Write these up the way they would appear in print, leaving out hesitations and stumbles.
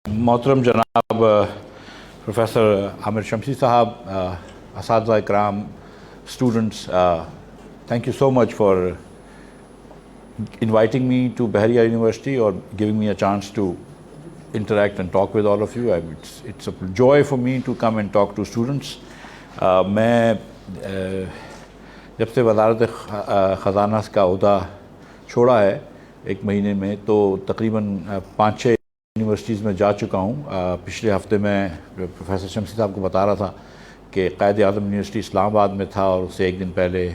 محترم جناب پروفیسر عامر شمسی صاحب, اساتذہ اکرام, students, thank you so much for inviting me to Bahariya University or giving me a chance to interact and talk with all of you. It's a joy for me to come and talk to students. میں جب سے وزارت خزانہ کا عہدہ چھوڑا ہے ایک مہینے میں, تو تقریباً 5-6 یونیورسٹیز میں جا چکا ہوں. پچھلے ہفتے میں پروفیسر شمسی صاحب کو بتا رہا تھا کہ قائد اعظم یونیورسٹی اسلام آباد میں تھا, اور اس سے ایک دن پہلے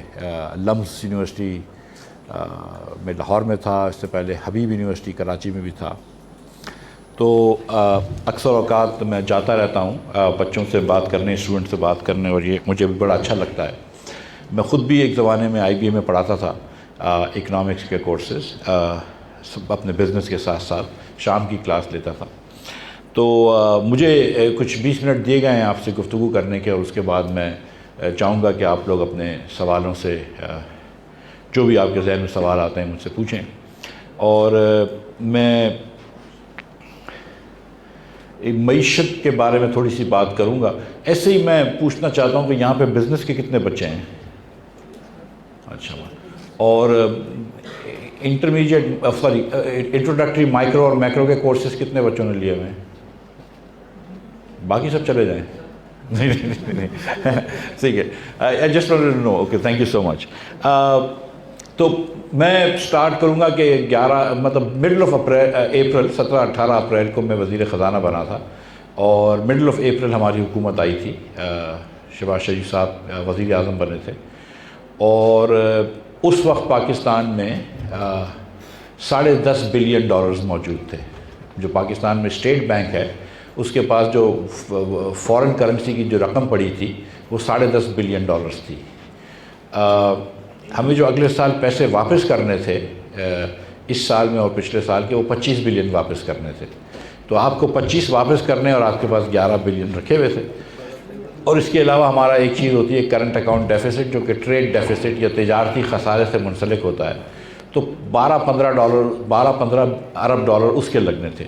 لمز یونیورسٹی میں لاہور میں تھا, اس سے پہلے حبیب یونیورسٹی کراچی میں بھی تھا. تو اکثر اوقات میں جاتا رہتا ہوں بچوں سے بات کرنے, اسٹوڈنٹ سے بات کرنے, اور یہ مجھے بھی بڑا اچھا لگتا ہے. میں خود بھی ایک زمانے میں IBA میں پڑھاتا تھا اکنامکس کے کورسز, اپنے بزنس کے ساتھ ساتھ شام کی کلاس لیتا تھا. تو مجھے کچھ 20 منٹ دیے گئے ہیں آپ سے گفتگو کرنے کے, اور اس کے بعد میں چاہوں گا کہ آپ لوگ اپنے سوالوں سے جو بھی آپ کے ذہن میں سوال آتے ہیں مجھ سے پوچھیں. اور میں معیشت کے بارے میں تھوڑی سی بات کروں گا. ایسے ہی میں پوچھنا چاہتا ہوں کہ یہاں پہ بزنس کے کتنے بچے ہیں؟ اچھا. اور انٹروڈکٹری مائکرو اور میکرو کے کورسز کتنے بچوں نے لیے ہوئے ہیں؟ باقی سب چلے جائیں. نہیں ٹھیک ہے. I just wanted to know. Okay, thank you so much. تو میں سٹارٹ کروں گا کہ مڈل آف اپریل 17-18 اپریل کو میں وزیر خزانہ بنا تھا, اور مڈل آف اپریل ہماری حکومت آئی تھی. شہباز شریف صاحب وزیر اعظم بنے تھے, اور اس وقت پاکستان میں $10.5 بلین موجود تھے. جو پاکستان میں اسٹیٹ بینک ہے اس کے پاس جو فارن کرنسی کی جو رقم پڑی تھی وہ $10.5 بلین تھی. ہمیں جو اگلے سال پیسے واپس کرنے تھے اس سال میں اور پچھلے سال کے, وہ 25 بلین واپس کرنے تھے. تو آپ کو 25 واپس کرنے, اور آپ کے پاس 11 بلین رکھے ہوئے تھے. اور اس کے علاوہ ہمارا ایک چیز ہوتی ہے کرنٹ اکاؤنٹ ڈیفیسٹ, جو کہ ٹریڈ ڈیفیسٹ یا تجارتی خسارے سے منسلک ہوتا ہے. تو $12-15 ارب ڈالر اس کے لگنے تھے.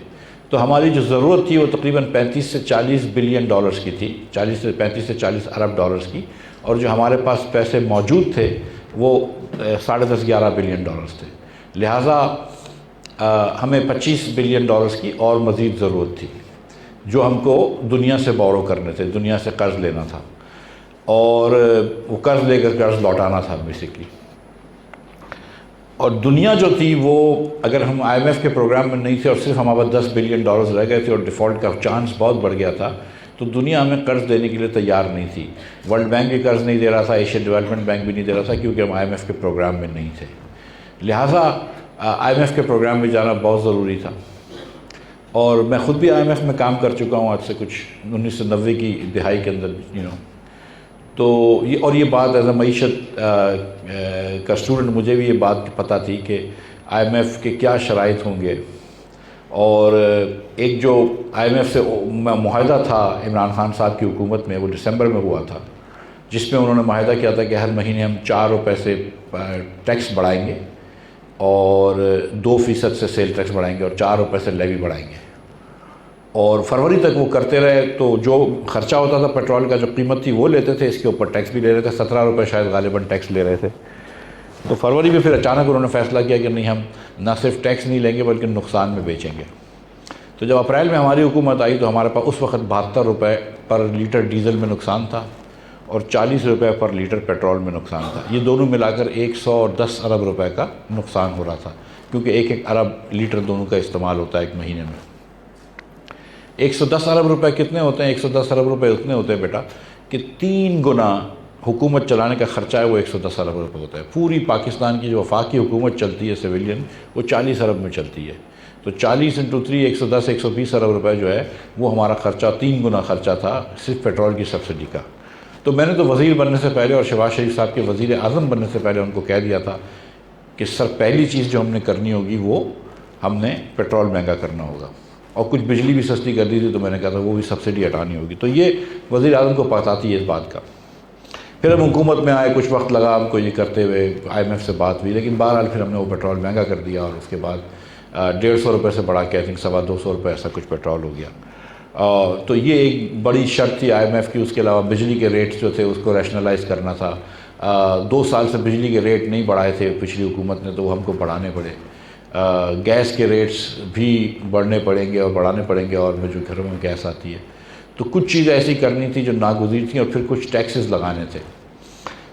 تو ہماری جو ضرورت تھی وہ تقریباً 35 سے 40 بلین ڈالرز کی تھی, 35 سے 40 ارب ڈالرز کی. اور جو ہمارے پاس پیسے موجود تھے وہ 10.5-11 بلین ڈالرز تھے. لہٰذا ہمیں 25 بلین ڈالرز کی اور مزید ضرورت تھی, جو ہم کو دنیا سے بورو کرنے تھے, دنیا سے قرض لینا تھا, اور وہ قرض لے کر قرض لوٹانا تھا بیسکلی. اور دنیا جو تھی وہ, اگر ہم IMF کے پروگرام میں نہیں تھے اور صرف ہمارے پاس 10 بلین ڈالرز رہ گئے تھے اور ڈیفالٹ کا چانس بہت بڑھ گیا تھا, تو دنیا ہمیں قرض دینے کے لیے تیار نہیں تھی. ورلڈ بینک بھی قرض نہیں دے رہا تھا, ایشین ڈیولپمنٹ بینک بھی نہیں دے رہا تھا, کیونکہ ہم IMF کے پروگرام میں نہیں تھے. لہٰذا IMF کے پروگرام میں جانا بہت ضروری تھا. اور میں خود بھی IMF میں کام کر چکا ہوں آج سے کچھ 1990 کی دہائی کے اندر تو یہ بات ایز اے معیشت کا اسٹوڈنٹ مجھے بھی یہ بات پتہ تھی کہ IMF کے کیا شرائط ہوں گے. اور ایک جو IMF سے معاہدہ تھا عمران خان صاحب کی حکومت میں, وہ دسمبر میں ہوا تھا, جس میں انہوں نے معاہدہ کیا تھا کہ ہر مہینے ہم 4 روپے سے ٹیکس بڑھائیں گے, اور 2% سے سیل ٹیکس بڑھائیں گے, اور 4 روپے سے لیوی بڑھائیں گے. اور فروری تک وہ کرتے رہے. تو جو خرچہ ہوتا تھا پیٹرول کا, جو قیمت تھی وہ لیتے تھے, اس کے اوپر ٹیکس بھی لے رہے تھے. 17 روپے شاید غالباً ٹیکس لے رہے تھے. تو فروری میں پھر اچانک انہوں نے فیصلہ کیا کہ نہیں, ہم نہ صرف ٹیکس نہیں لیں گے بلکہ نقصان میں بیچیں گے. تو جب اپریل میں ہماری حکومت آئی تو ہمارے پاس اس وقت 72 روپے پر لیٹر ڈیزل میں نقصان تھا, اور 40 روپے پر لیٹر پیٹرول میں نقصان تھا. یہ دونوں ملا کر 110 ارب روپے کا نقصان ہو رہا تھا, کیونکہ 1 ارب لیٹر دونوں کا استعمال ہوتا ہے ایک مہینے میں. 110 ارب روپے کتنے ہوتے ہیں؟ 110 ارب روپے اتنے ہوتے ہیں بیٹا کہ 3 گنا حکومت چلانے کا خرچہ ہے وہ 110 ارب روپے ہوتا ہے. پوری پاکستان کی جو وفاقی حکومت چلتی ہے سویلین, وہ 40 ارب میں چلتی ہے. تو 40 × 3 110 ارب روپے جو ہے وہ ہمارا خرچہ 3 گنا خرچہ تھا صرف پیٹرول کی سبسڈی کا. تو میں نے تو وزیر بننے سے پہلے اور شہباز شریف صاحب کے وزیر اعظم بننے سے پہلے ان کو کہہ دیا تھا کہ سر پہلی چیز جو ہم نے کرنی ہوگی وہ ہم نے پیٹرول مہنگا کرنا ہوگا, اور کچھ بجلی بھی سستی کر دی تھی, تو میں نے کہا تھا وہ بھی سبسڈی ہٹانی ہوگی. تو یہ وزیر اعظم کو پتہ تھی اس بات کا. پھر ہم حکومت میں آئے, کچھ وقت لگا ہم کو یہ کرتے ہوئے, IMF سے بات ہوئی, لیکن بہرحال پھر ہم نے وہ پیٹرول مہنگا کر دیا, اور اس کے بعد 150 روپے سے بڑھا کے آئی تھنک 250 روپے ایسا کچھ پیٹرول ہو گیا. تو یہ ایک بڑی شرط تھی IMF کی. اس کے علاوہ بجلی کے ریٹس جو تھے اس کو ریشنلائز کرنا تھا. 2 سال سے بجلی کے ریٹ نہیں بڑھائے تھے پچھلی حکومت نے, تو وہ ہم کو بڑھانے پڑے. گیس کے ریٹس بھی بڑھنے پڑیں گے اور بڑھانے پڑیں گے, اور جو گھروں میں گیس آتی ہے. تو کچھ چیزیں ایسی کرنی تھی جو ناگزیر تھیں, اور پھر کچھ ٹیکسز لگانے تھے.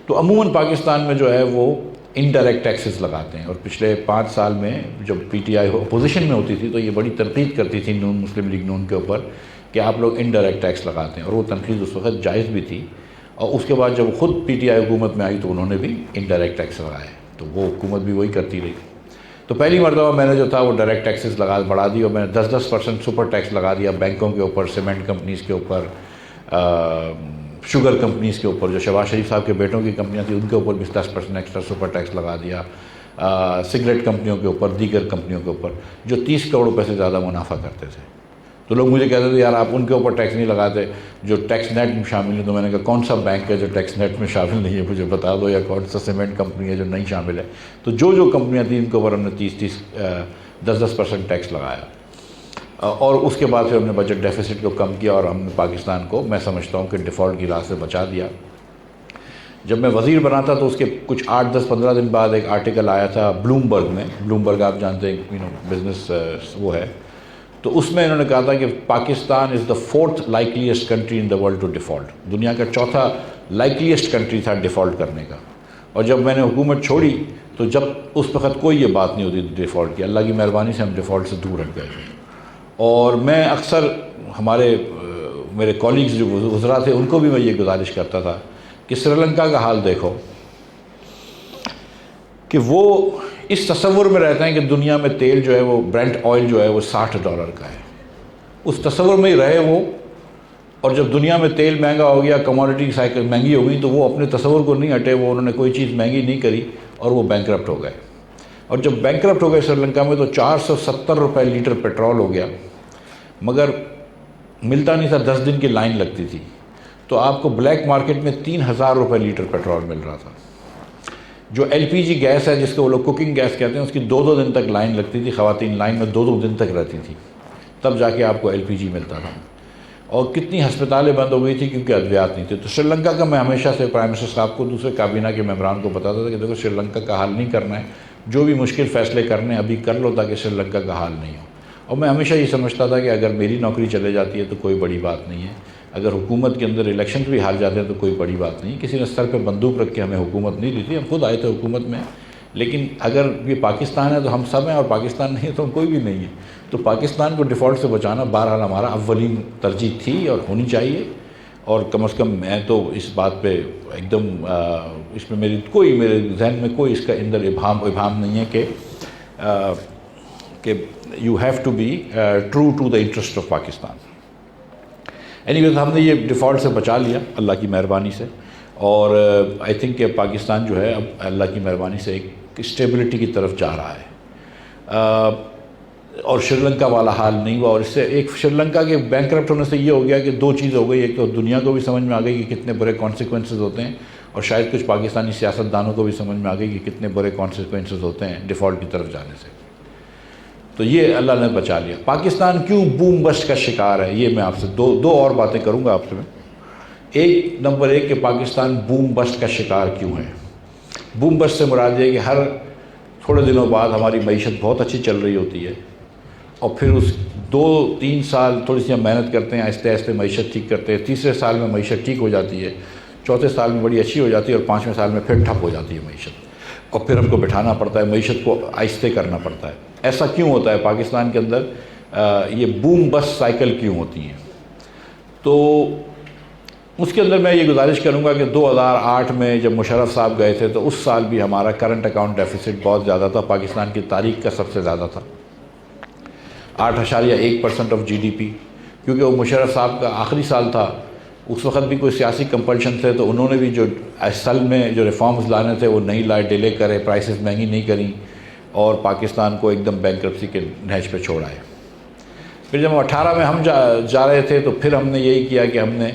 تو عموماً پاکستان میں جو ہے وہ انڈائریکٹ ٹیکسز لگاتے ہیں, اور پچھلے 5 سال میں جب PTI اپوزیشن میں ہوتی تھی تو یہ بڑی تنقید کرتی تھی مسلم لیگ نون کے اوپر کہ آپ لوگ انڈائریکٹ ٹیکس لگاتے ہیں, اور وہ تنقید اس وقت جائز بھی تھی. اور اس کے بعد جب خود PTI حکومت میں آئی تو انہوں نے بھی انڈائریکٹ ٹیکس لگائے, تو وہ حکومت بھی وہی کرتی رہی. تو پہلی مرتبہ میں نے جو تھا وہ ڈائریکٹ ٹیکسز بڑھا دی, اور میں نے 10% سپر ٹیکس لگا دیا بینکوں کے اوپر, سیمنٹ کمپنیز کے اوپر, شوگر کمپنیز کے اوپر. جو شہباز شریف صاحب کے بیٹوں کی کمپنیاں تھیں ان کے اوپر بھی 10% ایکسٹرا سپر ٹیکس لگا دیا. سگریٹ کمپنیوں کے اوپر, دیگر کمپنیوں کے اوپر جو 30 کروڑ روپے سے زیادہ منافع کرتے تھے. تو لوگ مجھے کہتے تھے یار آپ ان کے اوپر ٹیکس نہیں لگاتے جو ٹیکس نیٹ میں شامل ہیں. تو میں نے کہا کون سا بینک ہے جو ٹیکس نیٹ میں شامل نہیں ہے مجھے بتا دو, یا کون سا سیمنٹ کمپنی ہے جو نہیں شامل ہے. تو جو کمپنیاں تھیں ان کے اوپر ہم نے 10% ٹیکس لگایا, اور اس کے بعد پھر ہم نے بجٹ ڈیفیسٹ کو کم کیا, اور ہم نے پاکستان کو میں سمجھتا ہوں کہ ڈیفالٹ کی راہ سے بچا دیا. جب میں وزیر بنا تھا تو اس کے کچھ 8-10-15 دن بعد ایک آرٹیکل آیا تھا بلومبرگ میں. بلومبرگ آپ جانتے ہیں بزنس وہ ہے. تو اس میں انہوں نے کہا تھا کہ Pakistan is the 4th likeliest country in the world to default. دنیا کا 4تھا لائکلیسٹ کنٹری تھا ڈیفالٹ کرنے کا. اور جب میں نے حکومت چھوڑی تو جب اس وقت کوئی یہ بات نہیں ہوتی ڈیفالٹ کی. اللہ کی مہربانی سے ہم ڈیفالٹ سے دور ہٹ گئے. اور میں اکثر میرے کولیگز جو وزراء تھے ان کو بھی میں یہ گزارش کرتا تھا کہ سری لنکا کا حال دیکھو, کہ وہ اس تصور میں رہتے ہیں کہ دنیا میں تیل جو ہے وہ برینٹ آئل جو ہے وہ $60 کا ہے. اس تصور میں ہی رہے وہ, اور جب دنیا میں تیل مہنگا ہو گیا, کموڈٹی سائیکل مہنگی ہو گئی, تو وہ اپنے تصور کو نہیں ہٹے. وہ انہوں نے کوئی چیز مہنگی نہیں کری اور وہ بینکرپٹ ہو گئے. اور جب بینکرپٹ ہو گئے سری لنکا میں تو 470 روپے لیٹر پیٹرول ہو گیا, مگر ملتا نہیں تھا. 10 دن کی لائن لگتی تھی. تو آپ کو بلیک مارکیٹ میں 3000 روپے لیٹر پیٹرول مل رہا تھا. جو LPG گیس ہے جس کو وہ لوگ کوکنگ گیس کہتے ہیں, اس کی 2 دن تک لائن لگتی تھی. خواتین لائن میں 2 دن تک رہتی تھی, تب جا کے آپ کو LPG ملتا تھا. اور کتنی ہسپتالیں بند ہو گئی تھی کیونکہ ادویات نہیں تھے. تو سری لنکا کا میں ہمیشہ سے پرائم منسٹر صاحب کو, دوسرے کابینہ کے ممبران کو بتاتا تھا کہ دیکھو سری لنکا کا حال نہیں کرنا ہے, جو بھی مشکل فیصلے کرنے ابھی کر لو تاکہ سری لنکا کا حال نہیں ہو. اور میں ہمیشہ یہ سمجھتا تھا کہ اگر میری نوکری چلے جاتی ہے تو کوئی بڑی بات نہیں ہے, اگر حکومت کے اندر الیکشن بھی ہار جاتے ہیں تو کوئی بڑی بات نہیں. کسی نے سر پہ بندوق رکھ کے ہمیں حکومت نہیں دی تھی, ہم خود آئے تھے حکومت میں. لیکن اگر یہ پاکستان ہے تو ہم سب ہیں, اور پاکستان نہیں ہے تو ہم کوئی بھی نہیں ہے. تو پاکستان کو ڈیفالٹ سے بچانا بہرحال ہمارا اولین ترجیح تھی اور ہونی چاہیے. اور کم از کم میں تو اس بات پہ ایک دم اس میں میرے ذہن میں کوئی اس کا اندر ابہام نہیں ہے کہ you have to be true to the interest of Pakistan. Anyways ہم نے یہ ڈیفالٹ سے بچا لیا اللہ کی مہربانی سے. اور آئی تھنک کہ پاکستان جو ہے اب اللہ کی مہربانی سے ایک اسٹیبلٹی کی طرف جا رہا ہے. اور سری لنکا والا حال نہیں ہوا. اور اس سے ایک سری لنکا کے بینکرپٹ ہونے سے یہ ہو گیا کہ 2 چیز ہو گئی. ایک تو دنیا کو بھی سمجھ میں آ گئی کہ کتنے برے کانسیکوینسز ہوتے ہیں, اور شاید کچھ پاکستانی سیاستدانوں کو بھی سمجھ میں آ گئی کہ کتنے برے کانسیکوینسز ہوتے ہیں ڈیفالٹ کی طرف جانے سے. تو یہ اللہ نے بچا لیا. پاکستان کیوں بوم بسٹ کا شکار ہے, یہ میں آپ سے دو اور باتیں کروں گا آپ سے. نمبر 1 کہ پاکستان بوم بسٹ کا شکار کیوں ہے. بوم بسٹ سے مراد یہ ہے کہ ہر تھوڑے دنوں بعد ہماری معیشت بہت اچھی چل رہی ہوتی ہے, اور پھر اس 2-3 سال تھوڑی سی ہم محنت کرتے ہیں, آہستہ آہستہ معیشت ٹھیک کرتے ہیں. تیسرے سال میں معیشت ٹھیک ہو جاتی ہے, چوتھے سال میں بڑی اچھی ہو جاتی ہے, اور 5ویں سال میں پھر ٹھپ ہو جاتی ہے معیشت, اور پھر ہم کو بٹھانا پڑتا ہے, معیشت کو آہستہ کرنا پڑتا ہے. ایسا کیوں ہوتا ہے پاکستان کے اندر, یہ بوم بسٹ سائیکل کیوں ہوتی ہیں؟ تو اس کے اندر میں یہ گزارش کروں گا کہ 2008 میں جب مشرف صاحب گئے تھے تو اس سال بھی ہمارا کرنٹ اکاؤنٹ ڈیفیسٹ بہت زیادہ تھا, پاکستان کی تاریخ کا سب سے زیادہ تھا, 8.1% آف GDP. کیونکہ وہ مشرف صاحب کا آخری سال تھا, اس وقت بھی کوئی سیاسی کمپلشن تھے, تو انہوں نے بھی جو اصل میں جو ریفارمز لانے تھے وہ نہیں لائے, ڈیلے کرے, پرائسز مہنگی نہیں کریں, اور پاکستان کو ایک دم بینکرپسی کے نہج پہ چھوڑا ہے. پھر جب 18 میں ہم جا رہے تھے تو پھر ہم نے یہی کیا کہ ہم نے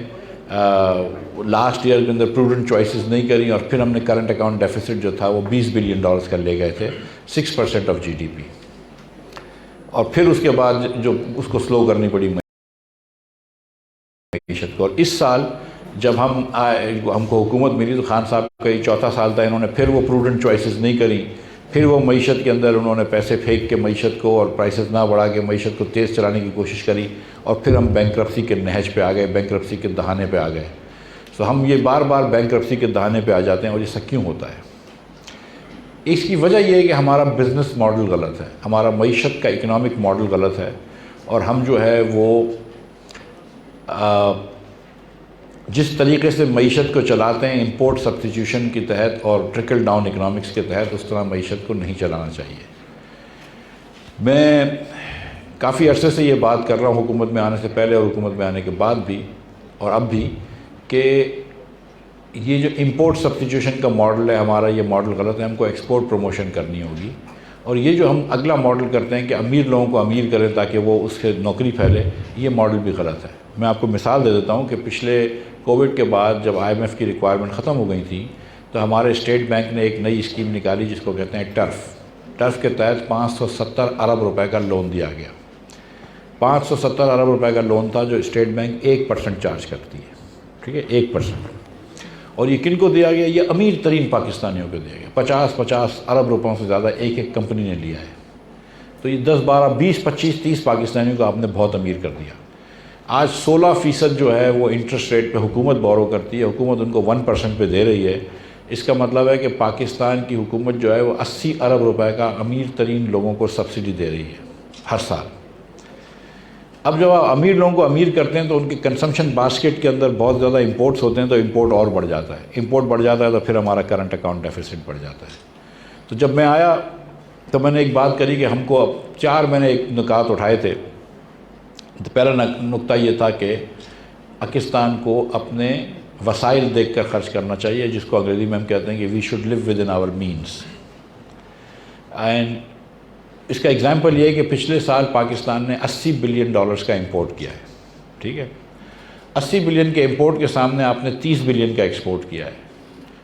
لاسٹ ایئر کے اندر پروڈنٹ چوائسز نہیں کریں, اور پھر ہم نے کرنٹ اکاؤنٹ ڈیفیسٹ جو تھا وہ $20 بلین کا لے گئے تھے, 6% آف GDP. اور پھر اس کے بعد جو اس کو سلو کرنی پڑی معیشت کو. اور اس سال جب ہم کو حکومت ملی تو خان صاحب کا یہ چوتھا سال تھا, انہوں نے پھر وہ پروڈنٹ چوائسز نہیں کری, پھر وہ معیشت کے اندر انہوں نے پیسے پھینک کے معیشت کو اور پرائسز نہ بڑھا کے معیشت کو تیز چلانے کی کوشش کری, اور پھر ہم بینکرپسی کے نہج پہ آ گئے, بینکرپسی کے دہانے پہ آ گئے. تو ہم یہ بار بار بینکرپسی کے دہانے پہ آ جاتے ہیں, اور یہ سب کیوں ہوتا ہے؟ اس کی وجہ یہ ہے کہ ہمارا بزنس ماڈل غلط ہے, ہمارا معیشت کا اکنامک ماڈل غلط ہے, اور ہم جو ہے وہ جس طریقے سے معیشت کو چلاتے ہیں امپورٹ سبسٹیٹیوشن کے تحت اور ٹرکل ڈاؤن اکنامکس کے تحت, اس طرح معیشت کو نہیں چلانا چاہیے. میں کافی عرصے سے یہ بات کر رہا ہوں, حکومت میں آنے سے پہلے اور حکومت میں آنے کے بعد بھی اور اب بھی, کہ یہ جو امپورٹ سبسٹیٹیوشن کا ماڈل ہے ہمارا, یہ ماڈل غلط ہے. ہم کو ایکسپورٹ پروموشن کرنی ہوگی, اور یہ جو ہم اگلا ماڈل کرتے ہیں کہ امیر لوگوں کو امیر کریں تاکہ وہ اس سے نوکری پھیلے, یہ ماڈل بھی غلط ہے. میں آپ کو مثال دے دیتا ہوں کہ پچھلے کووڈ کے بعد جب IMF کی ریکوائرمنٹ ختم ہو گئی تھی تو ہمارے اسٹیٹ بینک نے ایک نئی اسکیم نکالی جس کو کہتے ہیں ٹرف کے تحت 570 ارب روپے کا لون دیا گیا. 570 ارب روپے کا لون تھا جو اسٹیٹ بینک 1% چارج کرتی ہے, ٹھیک ہے, 1%. اور یہ کن کو دیا گیا؟ یہ امیر ترین پاکستانیوں کو دیا گیا. 50 ارب روپوں سے زیادہ ایک کمپنی نے لیا ہے. تو یہ 10 12 20 25 30 پاکستانیوں کو آپ نے بہت امیر کر دیا. آج 16% جو ہے وہ انٹرسٹ ریٹ پہ حکومت بورو کرتی ہے, حکومت ان کو 1% پہ دے رہی ہے. اس کا مطلب ہے کہ پاکستان کی حکومت جو ہے وہ 80 ارب روپے کا امیر ترین لوگوں کو سبسڈی دے رہی ہے ہر سال. اب جب آپ امیر لوگوں کو امیر کرتے ہیں تو ان کے کنزمپشن باسکٹ کے اندر بہت زیادہ امپورٹس ہوتے ہیں, تو امپورٹ اور بڑھ جاتا ہے. امپورٹ بڑھ جاتا ہے تو پھر ہمارا کرنٹ اکاؤنٹ ڈیفیسٹ بڑھ جاتا ہے. تو جب میں آیا تو میں نے ایک بات کری کہ ہم کو اب 4 میں نے ایک نکات اٹھائے تھے. تو پہلا نقطہ یہ تھا کہ پاکستان کو اپنے وسائل دیکھ کر خرچ کرنا چاہیے, جس کو انگریزی میں ہم کہتے ہیں کہ we should live with in our means. And اس کا ایگزامپل یہ ہے کہ پچھلے سال پاکستان نے $80 بلین کا امپورٹ کیا ہے, ٹھیک ہے. 80 بلین کے امپورٹ کے سامنے آپ نے 30 بلین کا ایکسپورٹ کیا ہے.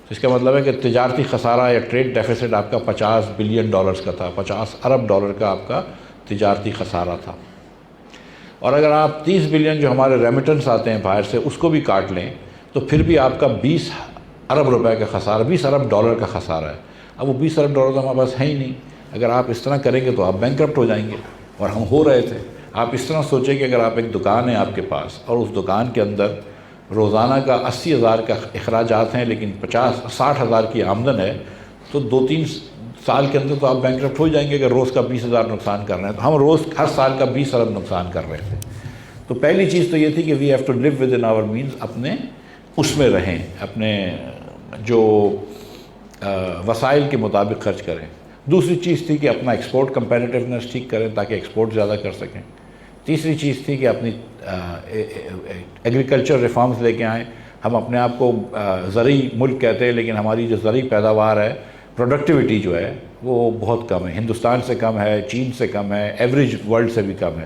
اس کا مطلب ہے کہ تجارتی خسارہ یا ٹریڈ ڈیفیسٹ آپ کا $50 بلین کا تھا, 50 ارب ڈالر کا آپ کا تجارتی خسارہ تھا. اور اگر آپ 30 بلین جو ہمارے ریمیٹنس آتے ہیں باہر سے اس کو بھی کاٹ لیں تو پھر بھی آپ کا 20 ارب روپے کا خسارہ, 20 ارب ڈالر کا خسارہ ہے. اب وہ 20 ارب ڈالر تو ہمارے پاس ہے ہی نہیں. اگر آپ اس طرح کریں گے تو آپ بینکرپٹ ہو جائیں گے, اور ہم ہو رہے تھے. آپ اس طرح سوچیں کہ اگر آپ ایک دکان ہے آپ کے پاس اور اس دکان کے اندر روزانہ کا 80,000 کا اخراجات ہیں لیکن 60,000 کی آمدن ہے, تو 2-3 سال کے اندر تو آپ بینکرپٹ ہو جائیں گے اگر روز کا 20,000 نقصان کر رہے ہیں. تو ہم روز ہر سال کا 20 ارب نقصان کر رہے تھے. تو پہلی چیز تو یہ تھی کہ we have to live with in our means, اپنے اس میں رہیں, اپنے جو وسائل کے مطابق خرچ کریں. دوسری چیز تھی کہ اپنا ایکسپورٹ کمپیٹیٹیونیس ٹھیک کریں تاکہ ایکسپورٹ زیادہ کر سکیں. تیسری چیز تھی کہ اپنی ایگریکلچر ریفارمز لے کے آئیں. ہم اپنے آپ کو زرعی ملک کہتے ہیں لیکن ہماری جو زرعی پیداوار ہے, پروڈکٹیوٹی جو ہے وہ بہت کم ہے, ہندوستان سے کم ہے, چین سے کم ہے, ایوریج ورلڈ سے بھی کم ہے.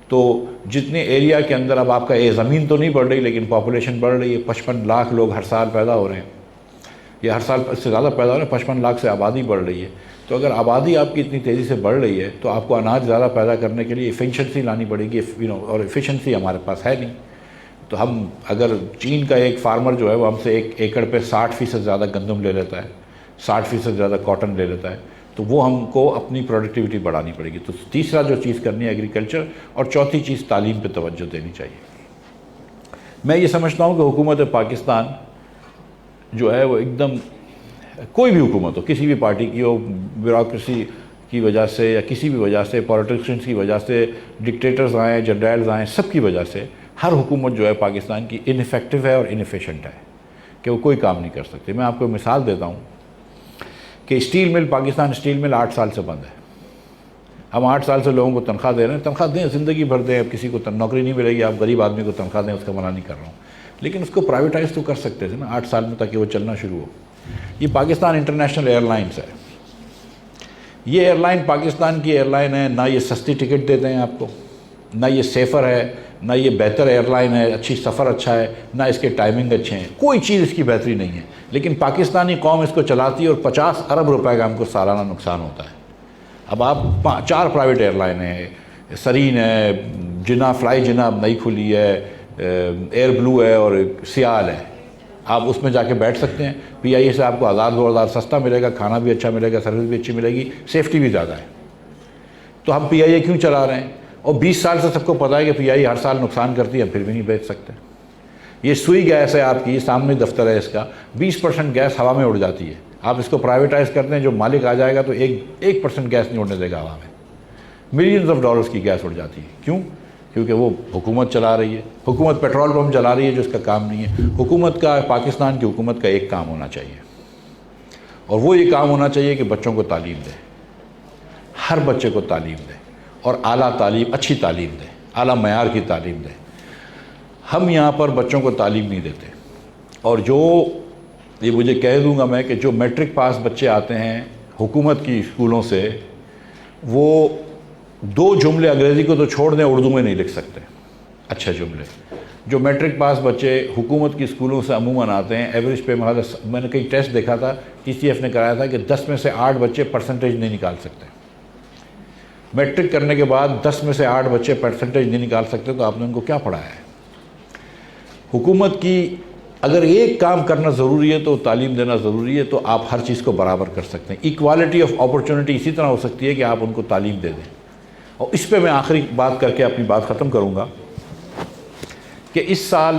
تو جتنے ایریا کے اندر اب آپ کا زمین تو نہیں بڑھ رہی لیکن پاپولیشن بڑھ رہی ہے, 55 لاکھ لوگ ہر سال پیدا ہو رہے ہیں, یہ ہر سال اس سے زیادہ پیدا ہو رہے ہیں, 55 لاکھ سے آبادی بڑھ رہی ہے. تو اگر آبادی آپ کی اتنی تیزی سے بڑھ رہی ہے تو آپ کو اناج زیادہ پیدا کرنے کے لیے ایفیشنسی لانی پڑے گی, اور ایفیشنسی ہمارے پاس ہے نہیں. تو ہم اگر چین کا ایک فارمر جو ہے وہ ہم سے 1 ایکڑ پہ 60% زیادہ گندم لے لیتا ہے, 60% زیادہ کاٹن لے لیتا ہے, تو وہ ہم کو اپنی پروڈکٹیوٹی بڑھانی پڑے گی. تو تیسرا جو چیز کرنی ہے ایگریکلچر, اور چوتھی چیز تعلیم پہ توجہ دینی چاہیے. میں یہ سمجھتا ہوں کہ حکومت پاکستان جو ہے وہ ایک دم, کوئی بھی حکومت ہو, کسی بھی پارٹی کی ہو, بیوروکریسی کی وجہ سے یا کسی بھی وجہ سے, پولیٹیشینس کی وجہ سے, ڈکٹیٹرز آئیں, جنرلز آئیں, سب کی وجہ سے ہر حکومت جو ہے پاکستان کی انفیکٹو ہے اور انفیشینٹ ہے کہ وہ کوئی کام نہیں کر سکتے. میں آپ کو مثال دیتا ہوں کہ اسٹیل مل, پاکستان اسٹیل مل 8 سال سے بند ہے. ہم 8 سال سے لوگوں کو تنخواہ دے رہے ہیں, تنخواہ دیں, زندگی بھر دیں, اب کسی کو نوکری نہیں ملے گی, آپ غریب آدمی کو تنخواہ دیں, اس کا منع نہیں کر رہا ہوں, لیکن اس کو پرائیویٹائز تو کر سکتے تھے نا 8 سال میں تاکہ وہ چلنا شروع ہو. یہ پاکستان انٹرنیشنل ایئر لائنس ہے. یہ ایئر لائن پاکستان کی ایئر لائن ہے, نہ یہ سستی ٹکٹ دیتے ہیں آپ کو, نہ یہ سیفر ہے, نہ یہ بہتر ایئر لائن ہے, اچھی سفر اچھا ہے, نہ اس کے ٹائمنگ اچھے ہیں, کوئی چیز اس کی بہتری نہیں ہے. لیکن پاکستانی قوم اس کو چلاتی ہے اور 50 ارب روپے کا ہم کو سالانہ نقصان ہوتا ہے. اب آپ 4 پرائیویٹ ایئر لائن ہیں, سرین ہے، جنا فلائی جنا نئی کھلی ہے، ایئر بلو ہے اور سیال ہے، آپ اس میں جا کے بیٹھ سکتے ہیں۔ پی آئی اے سے آپ کو 1000-2000 سستا ملے گا، کھانا بھی اچھا ملے گا، سروس بھی اچھی ملے گی، سیفٹی بھی زیادہ ہے۔ تو ہم پی آئی اے کیوں چلا رہے ہیں؟ اور 20 سال سے سب کو پتہ ہے کہ پی آئی اے ہر سال نقصان کرتی ہے، پھر بھی نہیں بیچ سکتے۔ یہ سوئی گیس ہے آپ کی، سامنے دفتر ہے اس کا، 20% گیس ہوا میں اڑ جاتی ہے۔ آپ اس کو پرائیویٹائز کرتے ہیں، جو مالک آ جائے گا تو 1% گیس نہیں اڑنے دے گا ہوا میں، ملینز آف ڈالرز کی گیس اڑ جاتی ہے۔ کیوں؟ کیونکہ وہ حکومت چلا رہی ہے، حکومت پیٹرول پمپ چلا رہی ہے جو اس کا کام نہیں ہے۔ حکومت کا، پاکستان کی حکومت کا ایک کام ہونا چاہیے، اور وہ یہ کام ہونا چاہیے کہ بچوں کو تعلیم دے، ہر بچے کو تعلیم دے، اور اعلیٰ تعلیم، اچھی تعلیم دے، اعلیٰ معیار کی تعلیم دے۔ ہم یہاں پر بچوں کو تعلیم نہیں دیتے، اور جو یہ مجھے کہہ دوں گا میں کہ جو میٹرک پاس بچے آتے ہیں حکومت کی اسکولوں سے، وہ 2 جملے انگریزی کو تو چھوڑ دیں، اردو میں نہیں لکھ سکتے اچھے جملے۔ جو میٹرک پاس بچے حکومت کی اسکولوں سے عموماً آتے ہیں، ایوریج پہ میں نے کئی ٹیسٹ دیکھا تھا، ٹی سی ایف نے کرایا تھا کہ 10 میں سے 8 بچے پرسنٹیج نہیں نکال سکتے۔ میٹرک کرنے کے بعد 10 میں سے 8 بچے پرسنٹیج نہیں نکال سکتے، تو آپ نے ان کو کیا پڑھایا ہے؟ حکومت کی اگر ایک کام کرنا ضروری ہے تو تعلیم دینا ضروری ہے، تو آپ ہر چیز کو برابر کر سکتے ہیں۔ ایکوالٹی آف اپرچونٹی اسی طرح ہو سکتی ہے کہ آپ ان کو تعلیم دے دیں۔ اور اس پہ میں آخری بات کر کے اپنی بات ختم کروں گا کہ اس سال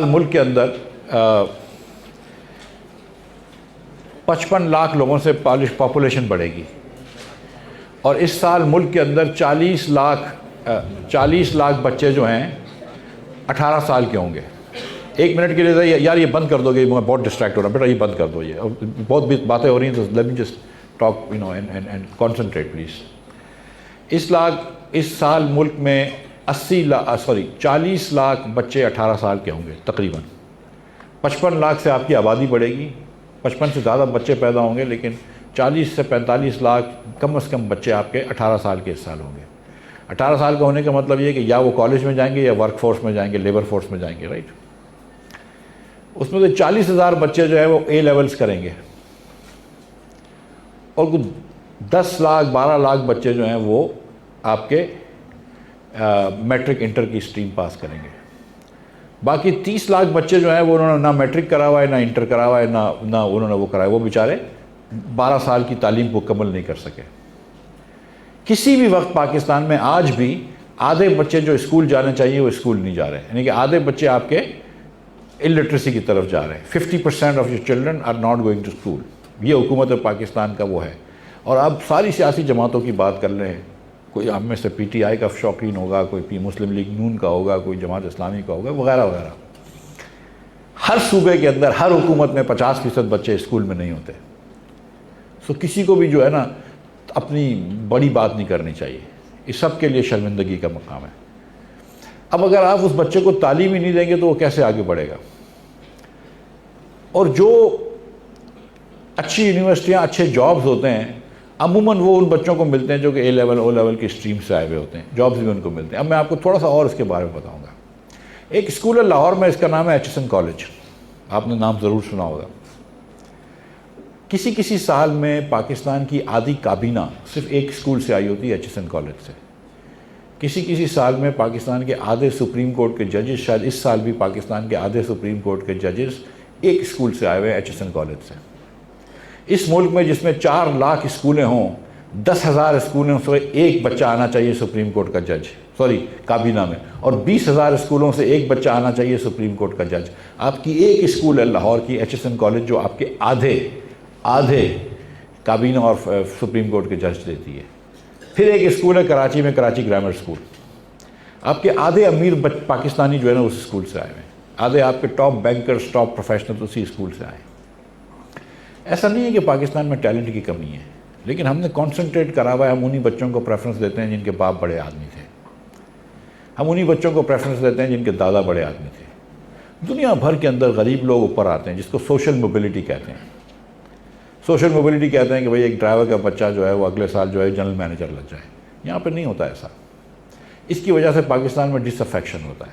ملک کے اندر 55 لاکھ لوگوں سے پاپولیشن بڑھے گی، اور اس سال ملک کے اندر 40 لاکھ بچے جو ہیں 18 سال کے ہوں گے۔ 1 منٹ کے لیے یار یہ بند کر دو گے، میں بہت ڈسٹریکٹ ہو رہا ہوں، بیٹا یہ بند کر دو، یہ بہت باتیں ہو رہی ہیں، تو let me just talk and concentrate please. اس سال ملک میں 40 لاکھ بچے 18 سال کے ہوں گے تقریباً۔ 55 لاکھ سے آپ کی آبادی بڑھے گی، 55 سے زیادہ بچے پیدا ہوں گے، لیکن 40 سے 45 لاکھ کم از کم بچے آپ کے 18 سال کے اس سال ہوں گے۔ 18 سال کا ہونے کا مطلب یہ کہ یا وہ کالج میں جائیں گے یا ورک فورس میں جائیں گے، لیبر فورس میں جائیں گے، رائٹ۔ اس میں سے 40,000 بچے جو ہے وہ اے لیولز کریں گے، اور 10 لاکھ 12 لاکھ بچے جو ہیں وہ آپ کے میٹرک انٹر کی اسٹریم پاس کریں گے۔ باقی 30 لاکھ بچے جو ہیں وہ انہوں نے نہ میٹرک کرا ہوا ہے، نہ انٹر کرا ہوا ہے، نہ انہوں نے وہ کرا ہے، وہ بیچارے 12 سال کی تعلیم کو مکمل نہیں کر سکے۔ کسی بھی وقت پاکستان میں آج بھی آدھے بچے جو اسکول جانے چاہیے وہ اسکول نہیں جا رہے ہیں، یعنی کہ آدھے بچے آپ کے الٹریسی کی طرف جا رہے ہیں۔ 50% of your children are not going to school. یہ حکومت پاکستان کا وہ ہے۔ اور اب ساری سیاسی جماعتوں کی بات کر رہے ہیں، کوئی ہم میں سے پی ٹی آئی کا شوقین ہوگا، کوئی مسلم لیگ نون کا ہوگا، کوئی جماعت اسلامی کا ہوگا، وغیرہ وغیرہ۔ ہر صوبے کے اندر ہر حکومت میں 50% بچے اسکول میں نہیں ہوتے۔ سو کسی کو بھی جو ہے نا اپنی بڑی بات نہیں کرنی چاہیے، اس سب کے لیے شرمندگی کا مقام ہے۔ اب اگر آپ اس بچے کو تعلیم ہی نہیں دیں گے تو وہ کیسے آگے بڑھے گا؟ اور جو اچھی یونیورسٹیاں، اچھے جابز ہوتے ہیں، عموماً وہ ان بچوں کو ملتے ہیں جو کہ اے لیول او لیول کی اسٹریم سے آئے ہوئے ہوتے ہیں، جابز بھی ان کو ملتے ہیں۔ اب میں آپ کو تھوڑا سا اور اس کے بارے میں بتاؤں گا۔ ایک اسکول ہے لاہور میں، اس کا نام ہے ایچسن کالج، آپ نے نام ضرور سنا ہوگا۔ کسی سال میں پاکستان کی آدھی کابینہ صرف ایک اسکول سے آئی ہوتی ہے، ایچسن کالج سے۔ کسی سال میں پاکستان کے آدھے سپریم کورٹ کے ججز، شاید اس سال بھی پاکستان کے آدھے سپریم کورٹ کے ججز ایک اسکول سے آئے ہوئے ہیں، ایچسن کالج سے۔ اس ملک میں جس میں 4 لاکھ اسکولیں ہوں، 10,000 اسکولوں سے ایک بچہ آنا چاہیے سپریم کورٹ کا جج، کابینہ میں، اور 20,000 اسکولوں سے ایک بچہ آنا چاہیے سپریم کورٹ کا جج۔ آپ کی ایک اسکول ہے لاہور کی ایچسن کالج جو آپ کے آدھے کابینہ اور سپریم کورٹ کے جج دیتی ہے۔ پھر ایک اسکول ہے کراچی میں، کراچی گرامر اسکول، آپ کے آدھے امیر پاکستانی جو ہے نا اس اسکول سے آئے ہوئے ہیں، آدھے آپ کے ٹاپ بینکرز، ٹاپ پروفیشنل اسی اسکول سے آئے۔ ایسا نہیں ہے کہ پاکستان میں ٹیلنٹ کی کمی ہے، لیکن ہم نے کانسنٹریٹ کرا ہوا ہے، ہم انہی بچوں کو پریفرنس دیتے ہیں جن کے باپ بڑے آدمی تھے، ہم انہی بچوں کو پریفرنس دیتے ہیں جن کے دادا بڑے آدمی تھے۔ دنیا بھر کے اندر غریب لوگ اوپر آتے ہیں، جس کو سوشل موبلٹی کہتے ہیں۔ سوشل موبلٹی کہتے ہیں کہ بھئی ایک ڈرائیور کا بچہ جو ہے وہ اگلے سال جو ہے جنرل مینیجر لگ جائے۔ یہاں پہ نہیں ہوتا ایسا۔ اس کی وجہ سے پاکستان میں ڈس افیکشن ہوتا ہے۔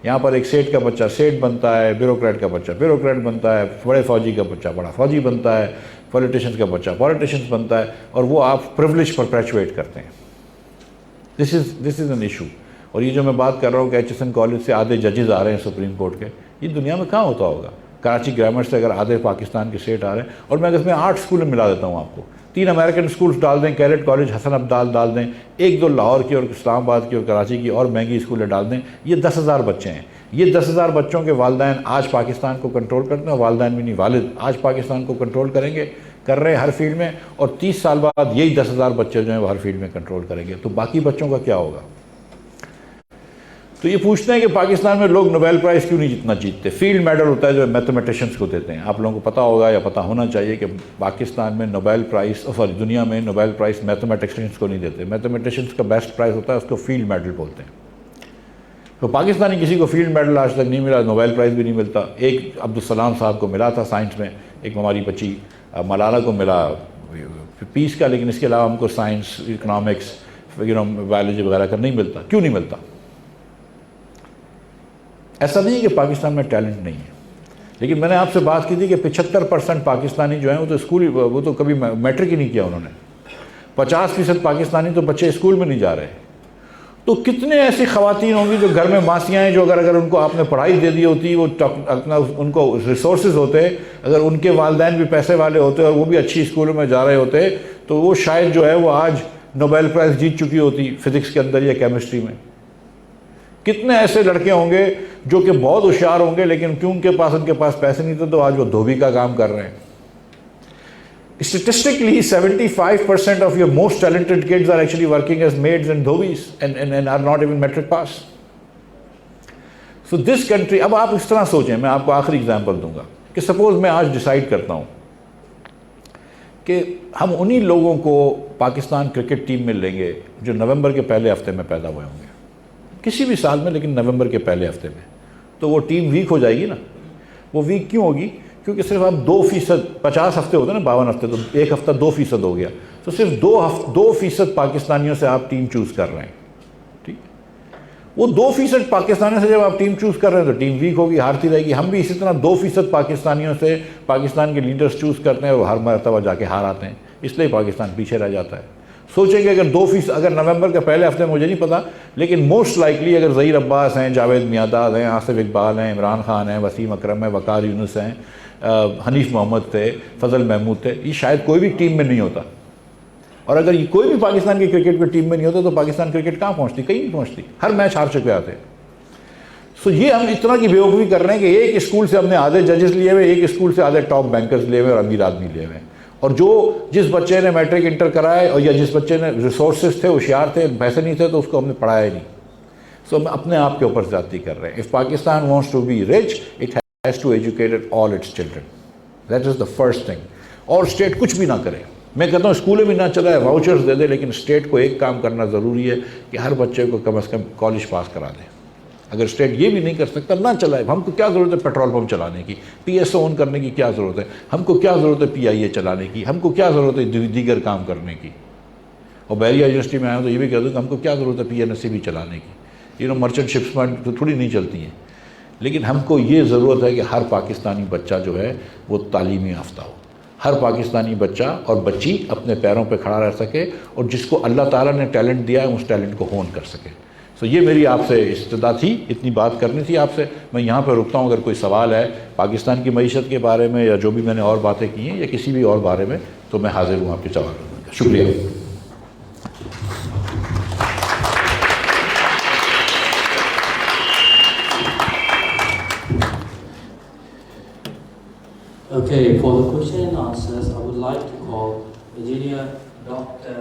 یہاں پر ایک سیٹ کا بچہ سیٹ بنتا ہے، بیوروکریٹ کا بچہ بیوروکریٹ بنتا ہے، بڑے فوجی کا بچہ بڑا فوجی بنتا ہے، پولیٹیشنز کا بچہ پولیٹیشنز بنتا ہے، اور وہ آپ پریولیج پرپیچویٹ کرتے ہیں۔ دس از این ایشو. اور یہ جو میں بات کر رہا ہوں کہ ایچ ایس این کالج سے آدھے ججز آ رہے ہیں سپریم کورٹ کے, یہ دنیا میں کہاں ہوتا ہوگا؟ کراچی گرامر سے اگر آدھے پاکستان کے اسٹیٹ آ رہے ہیں, اور میں اس میں 8 اسکول میں ملا دیتا ہوں آپ کو, 3 امریکن اسکولس ڈال دیں, کیرٹ کالج, حسن عبدال ڈال دیں, 1-2 لاہور کی اور اسلام آباد کی اور کراچی کی اور مہنگی اسکولیں ڈال دیں, یہ 10,000 بچے ہیں. یہ 10,000 بچوں کے والدین آج پاکستان کو کنٹرول کرتے ہیں, والدین بھی نہیں, والد آج پاکستان کو کنٹرول کریں گے, کر رہے ہیں ہر فیلڈ میں, اور 30 سال بعد یہی 10,000 بچے جو ہیں وہ ہر فیلڈ میں کنٹرول کریں گے. تو باقی بچوں کا کیا ہوگا؟ تو یہ پوچھتے ہیں کہ پاکستان میں لوگ نوبیل پرائز کیوں نہیں جتنا جیتتے؟ فیلڈ میڈل ہوتا ہے جو میتھمیٹیشنس کو دیتے ہیں. آپ لوگوں کو پتہ ہوگا یا پتہ ہونا چاہیے کہ پاکستان میں نوبیل پرائز, دنیا میں نوبیل پرائز میتھمیٹیشنس کو نہیں دیتے. میتھمیٹیشنس کا بیسٹ پرائز ہوتا ہے, اس کو فیلڈ میڈل بولتے ہیں. تو پاکستانی کسی کو فیلڈ میڈل آج تک نہیں ملا, نوبیل پرائز بھی نہیں ملتا. ایک عبدالسلام صاحب کو ملا تھا سائنس میں, ایک ہماری بچی ملالہ کو ملا پیس کا, لیکن اس کے علاوہ ہم کو سائنس, اکنامکس, بایولوجی وغیرہ کا نہیں ملتا. کیوں نہیں ملتا؟ ایسا نہیں ہے کہ پاکستان میں ٹیلنٹ نہیں ہے, لیکن میں نے آپ سے بات کی تھی کہ 75% پاکستانی جو ہیں وہ تو کبھی میٹرک ہی نہیں کیا انہوں نے. 50% پاکستانی تو بچے اسکول میں نہیں جا رہے. تو کتنے ایسی خواتین ہوں گی جو گھر میں ماسیاں ہیں, جو اگر ان کو آپ نے پڑھائی دے دی ہوتی, وہ اپنا ان کو ریسورسز ہوتے, اگر ان کے والدین بھی پیسے والے ہوتے اور وہ بھی اچھی اسکولوں میں جا رہے ہوتے, تو وہ شاید جو ہے وہ آج نوبیل پرائز جیت چکی ہوتی فزکس کے اندر یا کیمسٹری میں. کتنے ایسے لڑکے ہوں گے جو کہ بہت ہوشیار ہوں گے, لیکن کیوں ان کے پاس پیسے نہیں تھے تو آج وہ دھوبی کا کام کر رہے ہیں. Statistically, 75% of your most talented kids are actually working as maids and dhobies and are not even metric pass. So this country, اب آپ اس طرح سوچیں, میں آپ کو آخری ایگزامپل دوں گا کہ سپوز میں آج ڈیسائیڈ کرتا ہوں کہ ہم انہی لوگوں کو پاکستان کرکٹ ٹیم میں لیں گے جو نومبر کے پہلے ہفتے میں پیدا ہوئے ہوں گے, کسی بھی سال میں, لیکن نومبر کے پہلے ہفتے میں, تو وہ ٹیم ویک ہو جائے گی نا. وہ ویک کیوں ہوگی؟ کیونکہ صرف آپ 2%, 50 ہفتے ہوتے ہیں نا, 52 ہفتے, تو ایک ہفتہ 2% ہو گیا, تو صرف 2% پاکستانیوں سے آپ ٹیم چوز کر رہے ہیں. ٹھیک, وہ 2% پاکستانیوں سے جب آپ ٹیم چوز کر رہے ہیں تو ٹیم ویک ہوگی, ہارتی رہے گی. ہم بھی اسی طرح 2% پاکستانیوں سے پاکستان کے لیڈرز چوز کرتے ہیں اور ہر مرتبہ جا کے ہار آتے ہیں, اس لیے پاکستان پیچھے رہ جاتا ہے. سوچیں کہ اگر 2%, اگر نومبر کے پہلے ہفتے میں, مجھے نہیں پتا, لیکن موسٹ لائکلی اگر ظہیر عباس ہیں, جاوید میاداد ہیں, آصف اقبال ہیں, عمران خان ہیں, وسیم اکرم ہیں, وقار یونس ہیں, حنیف محمد تھے, فضل محمود تھے, یہ شاید کوئی بھی ٹیم میں نہیں ہوتا. اور اگر یہ کوئی بھی پاکستان کی کرکٹ کی ٹیم میں نہیں ہوتا تو پاکستان کرکٹ کہاں پہنچتی؟ کہیں نہیں پہنچتی, ہر میچ ہار چکے آتے. سو یہ ہم اس طرح کی بیوقوفی کر رہے ہیں کہ ایک اسکول سے ہم نے آدھے ججز لیے ہوئے, ایک اسکول سے آدھے ٹاپ بینکرز لیے ہوئے اور امیر آدمی لیے ہوئے, اور جس بچے نے میٹرک انٹر کرائے اور یا جس بچے نے ریسورسز تھے, ہوشیار تھے, پیسے نہیں تھے, تو اس کو ہم نے پڑھایا ہی نہیں. سو ہم اپنے آپ کے اوپر زیادتی کر رہے ہیں. If Pakistan wants to be rich, it has to educate all its children. That is the first thing. اور اسٹیٹ کچھ بھی نہ کرے, میں کہتا ہوں اسکولیں بھی نہ چلائے, واؤچرز دے دے, لیکن اسٹیٹ کو ایک کام کرنا ضروری ہے کہ ہر بچے کو کم از کم کالج پاس کرا دے. اگر اسٹیٹ یہ بھی نہیں کر سکتا, نہ چلائے. ہم کو کیا ضرورت ہے پیٹرول پمپ چلانے کی, پی ایس او اون کرنے کی کیا ضرورت ہے, ہم کو کیا ضرورت ہے پی آئی اے چلانے کی, ہم کو کیا ضرورت ہے دیگر کام کرنے کی. اور بحریہ یونیورسٹی میں آیا ہوں تو یہ بھی کہہ دوں کہ ہم کو کیا ضرورت ہے پی این ایس سی بھی چلانے کی. مرچنٹ شپس میں تو تھوڑی نہیں چلتی ہیں, لیکن ہم کو یہ ضرورت ہے کہ ہر پاکستانی بچہ جو ہے وہ تعلیمی یافتہ ہو. ہر پاکستانی بچہ اور بچی اپنے پیروں پہ کھڑا رہ سکے, اور جس کو اللہ تعالیٰ نے ٹیلنٹ دیا ہے اس ٹیلنٹ کو ہون کر سکے. سو یہ میری آپ سے استدعا تھی, اتنی بات کرنی تھی آپ سے. میں یہاں پہ رکتا ہوں, اگر کوئی سوال ہے پاکستان کی معیشت کے بارے میں یا جو بھی میں نے اور باتیں کی ہیں یا کسی بھی اور بارے میں, تو میں حاضر ہوں آپ کے جواب کرنے کا. شکریہ. Okay, for the question and answers, I would like to call Engineer Dr.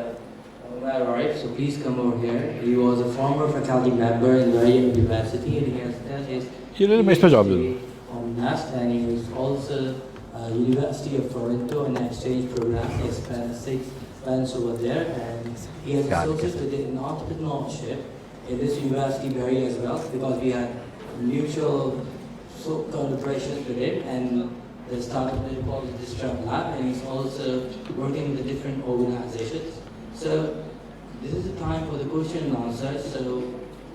Umar Arif. So please come over here. He was a former faculty member in Maryam University, and he has done his PhD on maths, and he was also University of Toronto in an exchange program. He spent 6 months over there, and he has associated in entrepreneurship in this university very as well, because we had mutual collaborations with him, and the startup that he calls Distrap Lab, and he's also working with the different organizations. So this is the time for the question and answer. So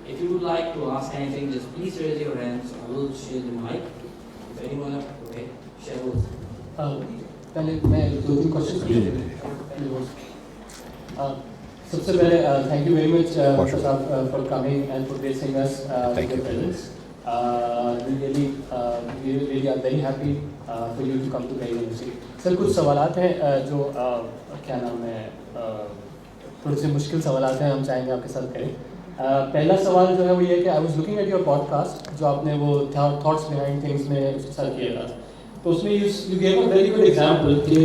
if you would like to ask anything, just please raise your hands. I will share the mic. If anyone, okay, share with. پہلے میں 2-3 question سب سے پہلے thank you very much for coming and for gracing اس with your presence. really are very happy for you to come to Delhi University. سر کچھ سوالات ہیں جو کیا نام ہے تھوڑے سے مشکل سوالات ہیں, ہم چاہیں گے آپ کے ساتھ کریں. پہلا سوال جو ہے وہ یہ کہ I was looking at your podcast جو آپ نے وہ تھاٹس بہائنڈ تھنگس میں اس کے ساتھ کیا تھا, تو اس میں you give a very good example کہ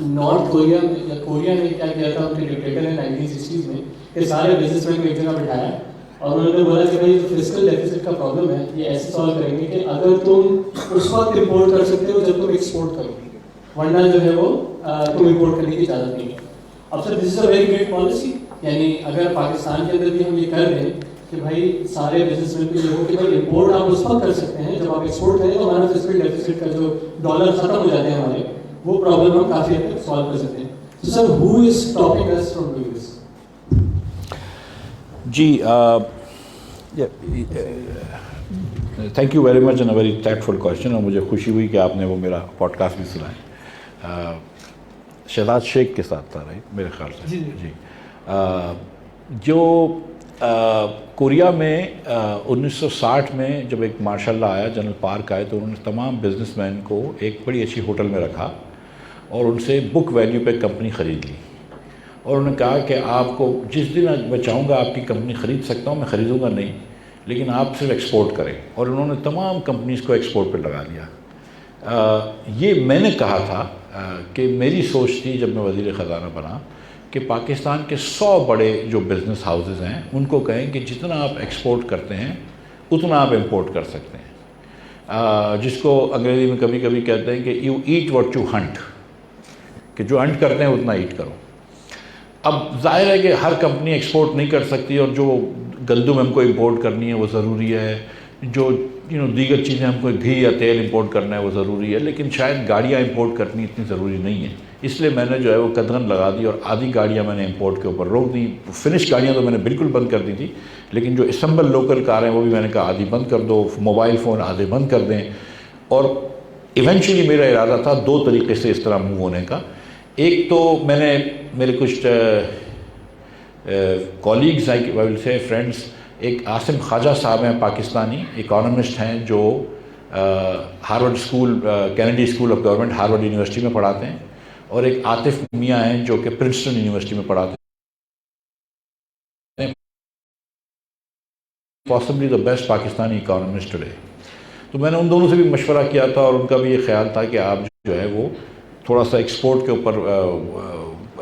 نارتھ کوریا یا کوریا نے کیا کیا تھا ان کے ڈکٹیٹر نے 1960s میں کہ سارے بزنس مین کو ایک جگہ بٹھایا اور انہوں نے بولا کہ بھائی جو فسکل ڈیفیسٹ کا پرابلم ہے یہ ایسے سالو کریں گے کہ اگر تم اس وقت امپورٹ کر سکتے ہو جب تم ایکسپورٹ کرو, ورنہ جو ہے وہ تم امپورٹ کرنے کی اجازت نہیں ہے. اب سر دس از اے ویری گریٹ پالیسی, یعنی اگر پاکستان کے اندر بھی ہم یہ کر رہے ہیں کہ بھائی سارے بزنس مین کو یہ ہو کہ بھائی امپورٹ آپ اس وقت کر سکتے ہیں جب آپ ایکسپورٹ کریں تو ہمارا فسکل ڈیفیسٹ کا جو ڈالر ختم ہو جاتے ہیں ہمارے, وہ پرابلم ہم کافی حد تک سالو کر سکتے ہیں. تو sir who is stopping us from doing this? جی thank you very much and a very thankful question, اور مجھے خوشی ہوئی کہ آپ نے وہ میرا پوڈ کاسٹ بھی سنا ہے. شہزاد شیخ کے ساتھ تھا رائٹ میرے خیال سے. جی جو کوریا میں 1960 میں جب ایک مارشاء اللہ آیا, جنرل پارک آئے, تو انہوں نے تمام بزنس مین کو ایک بڑی اچھی ہوٹل میں رکھا اور ان سے بک ویلیو پہ کمپنی خرید لی, اور انہوں نے کہا کہ آپ کو جس دن میں چاہوں گا آپ کی کمپنی خرید سکتا ہوں, میں خریدوں گا نہیں, لیکن آپ صرف ایکسپورٹ کریں. اور انہوں نے تمام کمپنیز کو ایکسپورٹ پہ لگا لیا. یہ میں نے کہا تھا کہ میری سوچ تھی جب میں وزیر خزانہ بنا کہ پاکستان کے 100 بڑے جو بزنس ہاؤسز ہیں ان کو کہیں کہ جتنا آپ ایکسپورٹ کرتے ہیں اتنا آپ امپورٹ کر سکتے ہیں, جس کو انگریزی میں کبھی کبھی کہتے ہیں کہ you eat what you hunt, کہ جو ہنٹ کرتے ہیں اتنا ایٹ کرو. اب ظاہر ہے کہ ہر کمپنی ایکسپورٹ نہیں کر سکتی, اور جو گندم ہم کو امپورٹ کرنی ہے وہ ضروری ہے, جو دیگر چیزیں ہم کو گھی یا تیل امپورٹ کرنا ہے وہ ضروری ہے, لیکن شاید گاڑیاں امپورٹ کرنی اتنی ضروری نہیں ہے. اس لیے میں نے جو ہے وہ قدغن لگا دی اور آدھی گاڑیاں میں نے امپورٹ کے اوپر روک دی. فنش گاڑیاں تو میں نے بالکل بند کر دی تھی, لیکن جو اسمبل لوکل کار ہیں وہ بھی میں نے کہا آدھی بند کر دو, موبائل فون آدھے بند کر دیں. اور ایونچولی میرا ارادہ تھا 2 طریقے سے اس طرح موو ہونے کا. ایک تو میں نے میرے کچھ کولیگز آئی ول سے فرینڈس, ایک عاصم خواجہ صاحب ہیں پاکستانی اکانومسٹ ہیں جو Harvard school Kennedy school of government Harvard university میں پڑھاتے ہیں, اور ایک عاطف میاں ہیں جو کہ پرنسٹن یونیورسٹی میں پڑھاتے ہیں, possibly the best Pakistani economist today. تو میں نے ان دونوں سے بھی مشورہ کیا تھا, اور ان کا بھی یہ خیال تھا کہ آپ جو ہے وہ تھوڑا سا ایکسپورٹ کے اوپر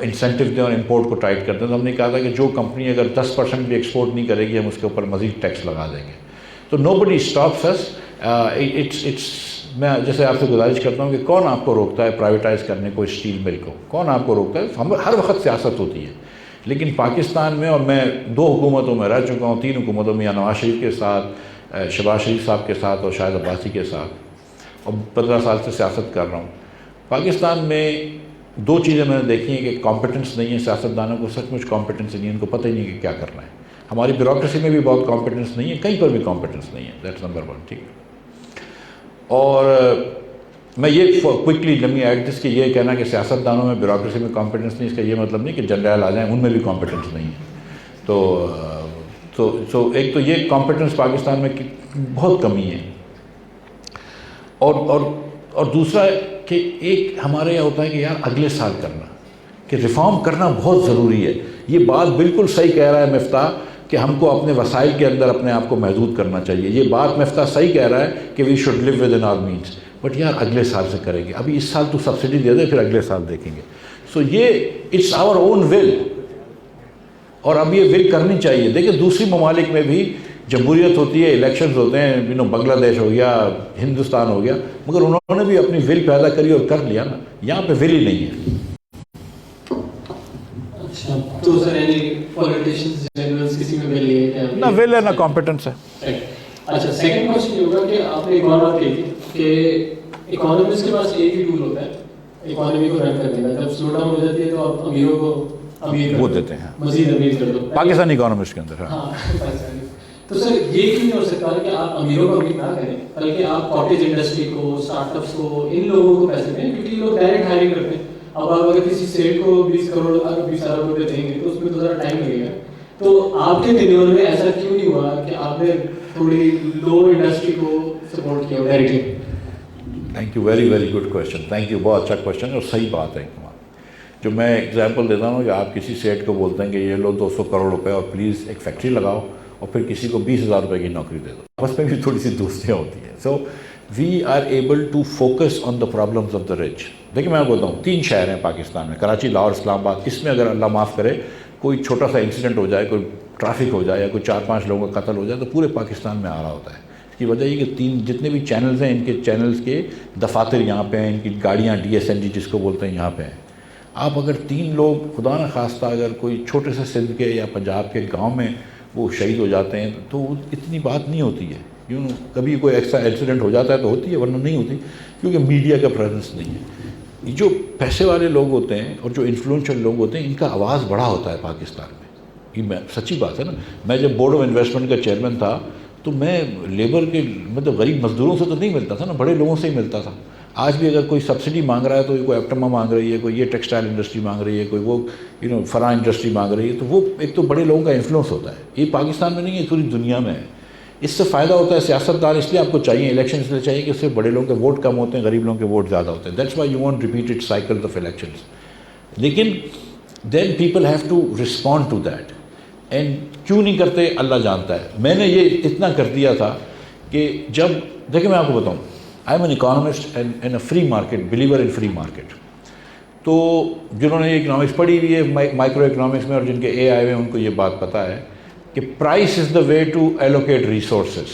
انسینٹیو دیں اور امپورٹ کو ٹائٹ کر دیں. تو ہم نے کہا تھا کہ جو کمپنی اگر 10% بھی ایکسپورٹ نہیں کرے گی ہم اس کے اوپر مزید ٹیکس لگا دیں گے. تو نو بڈی اسٹاپس اس. اٹس میں جیسے آپ سے گزارش کرتا ہوں کہ کون آپ کو روکتا ہے پرائیویٹائز کرنے کو اسٹیل مل کو, کون آپ کو روکتا ہے؟ ہر وقت سیاست ہوتی ہے, لیکن پاکستان میں, اور میں 2 حکومتوں میں رہ چکا ہوں, 3 حکومتوں میں, یا نواز شریف کے ساتھ, شہباز شریف صاحب کے ساتھ اور شاہد عباسی کے ساتھ, اور 15 سال سے سیاست کر رہا ہوں. پاکستان میں 2 چیزیں میں نے دیکھی ہیں کہ کمپیٹنس نہیں ہے سیاستدانوں کو, سچ مچ کمپیٹنس نہیں ہے, ان کو پتہ ہی نہیں کہ کیا کرنا ہے. ہماری بیوروکریسی میں بھی بہت کمپیٹنس نہیں ہے, کہیں پر بھی کمپیٹنس نہیں ہے. That's number 1. ٹھیک ہے. اور میں یہ کوئکلی لمی ایڈ دس کہ یہ کہنا کہ سیاستدانوں میں بیوروکریسی میں کمپیٹنس نہیں, اس کا یہ مطلب نہیں کہ جنرل آ جائیں ان میں بھی کمپیٹنس نہیں ہے. تو ایک تو یہ کمپیٹنس پاکستان میں بہت کمی ہے. اور دوسرا کہ ایک ہمارے یہاں ہوتا ہے کہ یار اگلے سال کرنا, کہ ریفارم کرنا بہت ضروری ہے. یہ بات بالکل صحیح کہہ رہا ہے مفتاح کہ ہم کو اپنے وسائل کے اندر اپنے آپ کو محدود کرنا چاہیے. یہ بات مفتاح صحیح کہہ رہا ہے کہ we should live with in our means, but یار اگلے سال سے کریں گے, ابھی اس سال تو سبسڈی دے دے پھر اگلے سال دیکھیں گے. سو یہ اٹس آور اون ول, اور اب یہ ول کرنی چاہیے. دیکھیں دوسری ممالک میں بھی جمہوریت ہوتی ہے, الیکشنز ہوتے ہیں, بنگلہ دیش ہو گیا, ہندوستان ہو گیا, مگر انہوں نے بھی اپنی ول پیدا کری اور کر لیا نا. یہاں پہ ول ہی نہیں ہے. اچھا, تو سر پولیٹیشینز جنرلز کسی میں ول نہیں ہے, نہ ول ہے نہ کمپیٹنس ہے. اچھا, سیکنڈ کوشچن یہ ہوگا کہ آپ نے ایک اور بات کہی تھی کہ اکانومسٹ کے پاس ایک ہی ٹول ہوتا ہے اکانومی کو رن کرنے کا. جب سلو ڈاؤن ہو جاتی ہے تو آپ امیروں کو امیر وہ دیتے ہیں, مزید امیر کر دو, پاکستانی اکانومسٹ کے اندر. ہاں پاکستانی. تو سر یہ کیوں نہیں ہو سکتا کہ آپ امیروں کو امیر نہ کریں بلکہ آپ کاٹیج انڈسٹری کو, اسٹارٹ اپس کو, ان لوگوں کو پیسے دیں, کیونکہ یہ لوگ ڈائریکٹ ہائرنگ کرتے ہیں. اب آپ اگر کسی اسٹیٹ کو 20 کروڑ 20 ارب روپے دیں گے تو اس میں تو ذرا ٹائم لگے گا. تو آپ کے ٹینیور میں ایسا کیوں نہیں ہوا کہ آپ نے تھوڑی لو انڈسٹری کو سپورٹ کیا directly? Thank you, very very good question, thank you, بہت اچھا کویشچن ہے اور صحیح بات ہے. جو میں ایگزامپل دیتا ہوں کہ آپ کسی سیٹ کو بولتے ہیں کہ یہ لو 200 کروڑ روپے اور پلیز ایک فیکٹری لگاؤ، اور پھر کسی کو 20,000 روپے کی نوکری دے دو، بس میں بھی تھوڑی سی دوستیاں ہوتی ہیں. So we are able to focus on the problems of the rich. دیکھیں میں آپ کو بتاؤں 3 شہر ہیں پاکستان میں، کراچی، لاہور، اسلام آباد. اس میں اگر اللہ معاف کرے کوئی چھوٹا سا انسیڈنٹ ہو جائے، کوئی ٹریفک ہو جائے یا کوئی 4-5 لوگوں کا قتل ہو جائے تو پورے پاکستان میں آ رہا ہوتا ہے. اس کی وجہ یہ کہ 3 جتنے بھی چینلز ہیں، ان کے چینلز کے دفاتر یہاں پہ ہیں، ان کی گاڑیاں DSNG جس کو بولتے ہیں یہاں پہ ہیں. آپ اگر 3 لوگ خدا نہ خواستہ اگر کوئی چھوٹے سے سندھ کے یا پنجاب کے گاؤں میں وہ شہید ہو جاتے ہیں تو اتنی بات نہیں ہوتی ہے. کبھی کوئی ایسا ایکسیڈنٹ ہو جاتا ہے تو ہوتی ہے، ورنہ نہیں ہوتی، کیونکہ میڈیا کا پریزنس نہیں ہے. جو پیسے والے لوگ ہوتے ہیں اور جو انفلوئنشل لوگ ہوتے ہیں ان کا آواز بڑا ہوتا ہے پاکستان میں. یہ سچی بات ہے نا. میں جب بورڈ آف انویسٹمنٹ کا چیئرمین تھا تو میں لیبر کے مطلب غریب مزدوروں سے تو نہیں ملتا تھا نا، بڑے لوگوں سے ہی ملتا تھا. آج بھی اگر کوئی سبسڈی مانگ رہا ہے تو کوئی ایپٹما مانگ رہی ہے، کوئی یہ ٹیکسٹائل انڈسٹری مانگ رہی ہے، کوئی وہ فلاں انڈسٹری مانگ رہی ہے، تو وہ ایک تو بڑے لوگوں کا انفلوئنس ہوتا ہے. یہ پاکستان میں نہیں ہے، پوری دنیا میں ہے. اس سے فائدہ ہوتا ہے سیاستدار، اس لیے آپ کو چاہیے الیکشن اس لیے چاہیے کہ اس سے بڑے لوگوں کے ووٹ کم ہوتے ہیں، غریب لوگوں کے ووٹ زیادہ ہوتے ہیں. That's why you want repeated cycle of elections. لیکن then people have to respond to that. And کیوں نہیں کرتے اللہ جانتا ہے. میں نے یہ اتنا کر دیا تھا کہ جب دیکھیں میں آپ کو بتاؤں، I am an economist and a free market, believer in free market. تو جنہوں نے اکنامکس پڑھی ہوئی ہے مائکرو اکنامکس میں اور جن کے اے آئی میں، ان کو یہ بات پتہ ہے کہ price is the way to allocate resources.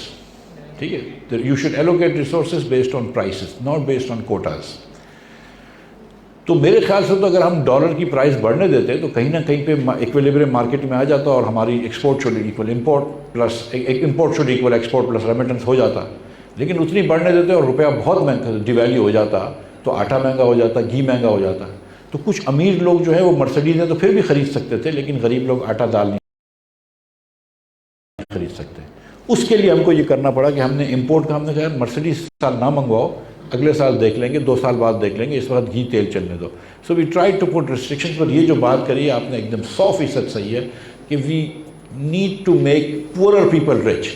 ٹھیک ہے، you should allocate resources based on prices, not based on quotas. تو میرے خیال سے تو اگر ہم ڈالر کی پرائس بڑھنے دیتے تو کہیں نہ کہیں پہ ایکویلیبریم مارکیٹ میں آ جاتا اور ہماری export should equal import plus import should equal export plus remittance ہو جاتا. لیکن اتنی بڑھنے دیتے اور روپیہ بہت مہنگا ڈیویلیو ہو جاتا تو آٹا مہنگا ہو جاتا، گھی مہنگا ہو جاتا. تو کچھ امیر لوگ جو ہے وہ مرسڈیز ہیں تو پھر بھی خرید سکتے تھے، لیکن غریب لوگ آٹا دال نہیں خرید سکتے. اس کے لیے ہم کو یہ کرنا پڑا کہ ہم نے امپورٹ کا، ہم نے کہا مرسڈیز سال نہ منگواؤ، اگلے سال دیکھ لیں گے، 2 سال بعد دیکھ لیں گے، اس وقت گھی تیل چلنے دو. So we try to put restrictions. پر یہ جو بات کری آپ نے ایک دم 100% صحیح ہے کہ we need to make poorer people rich.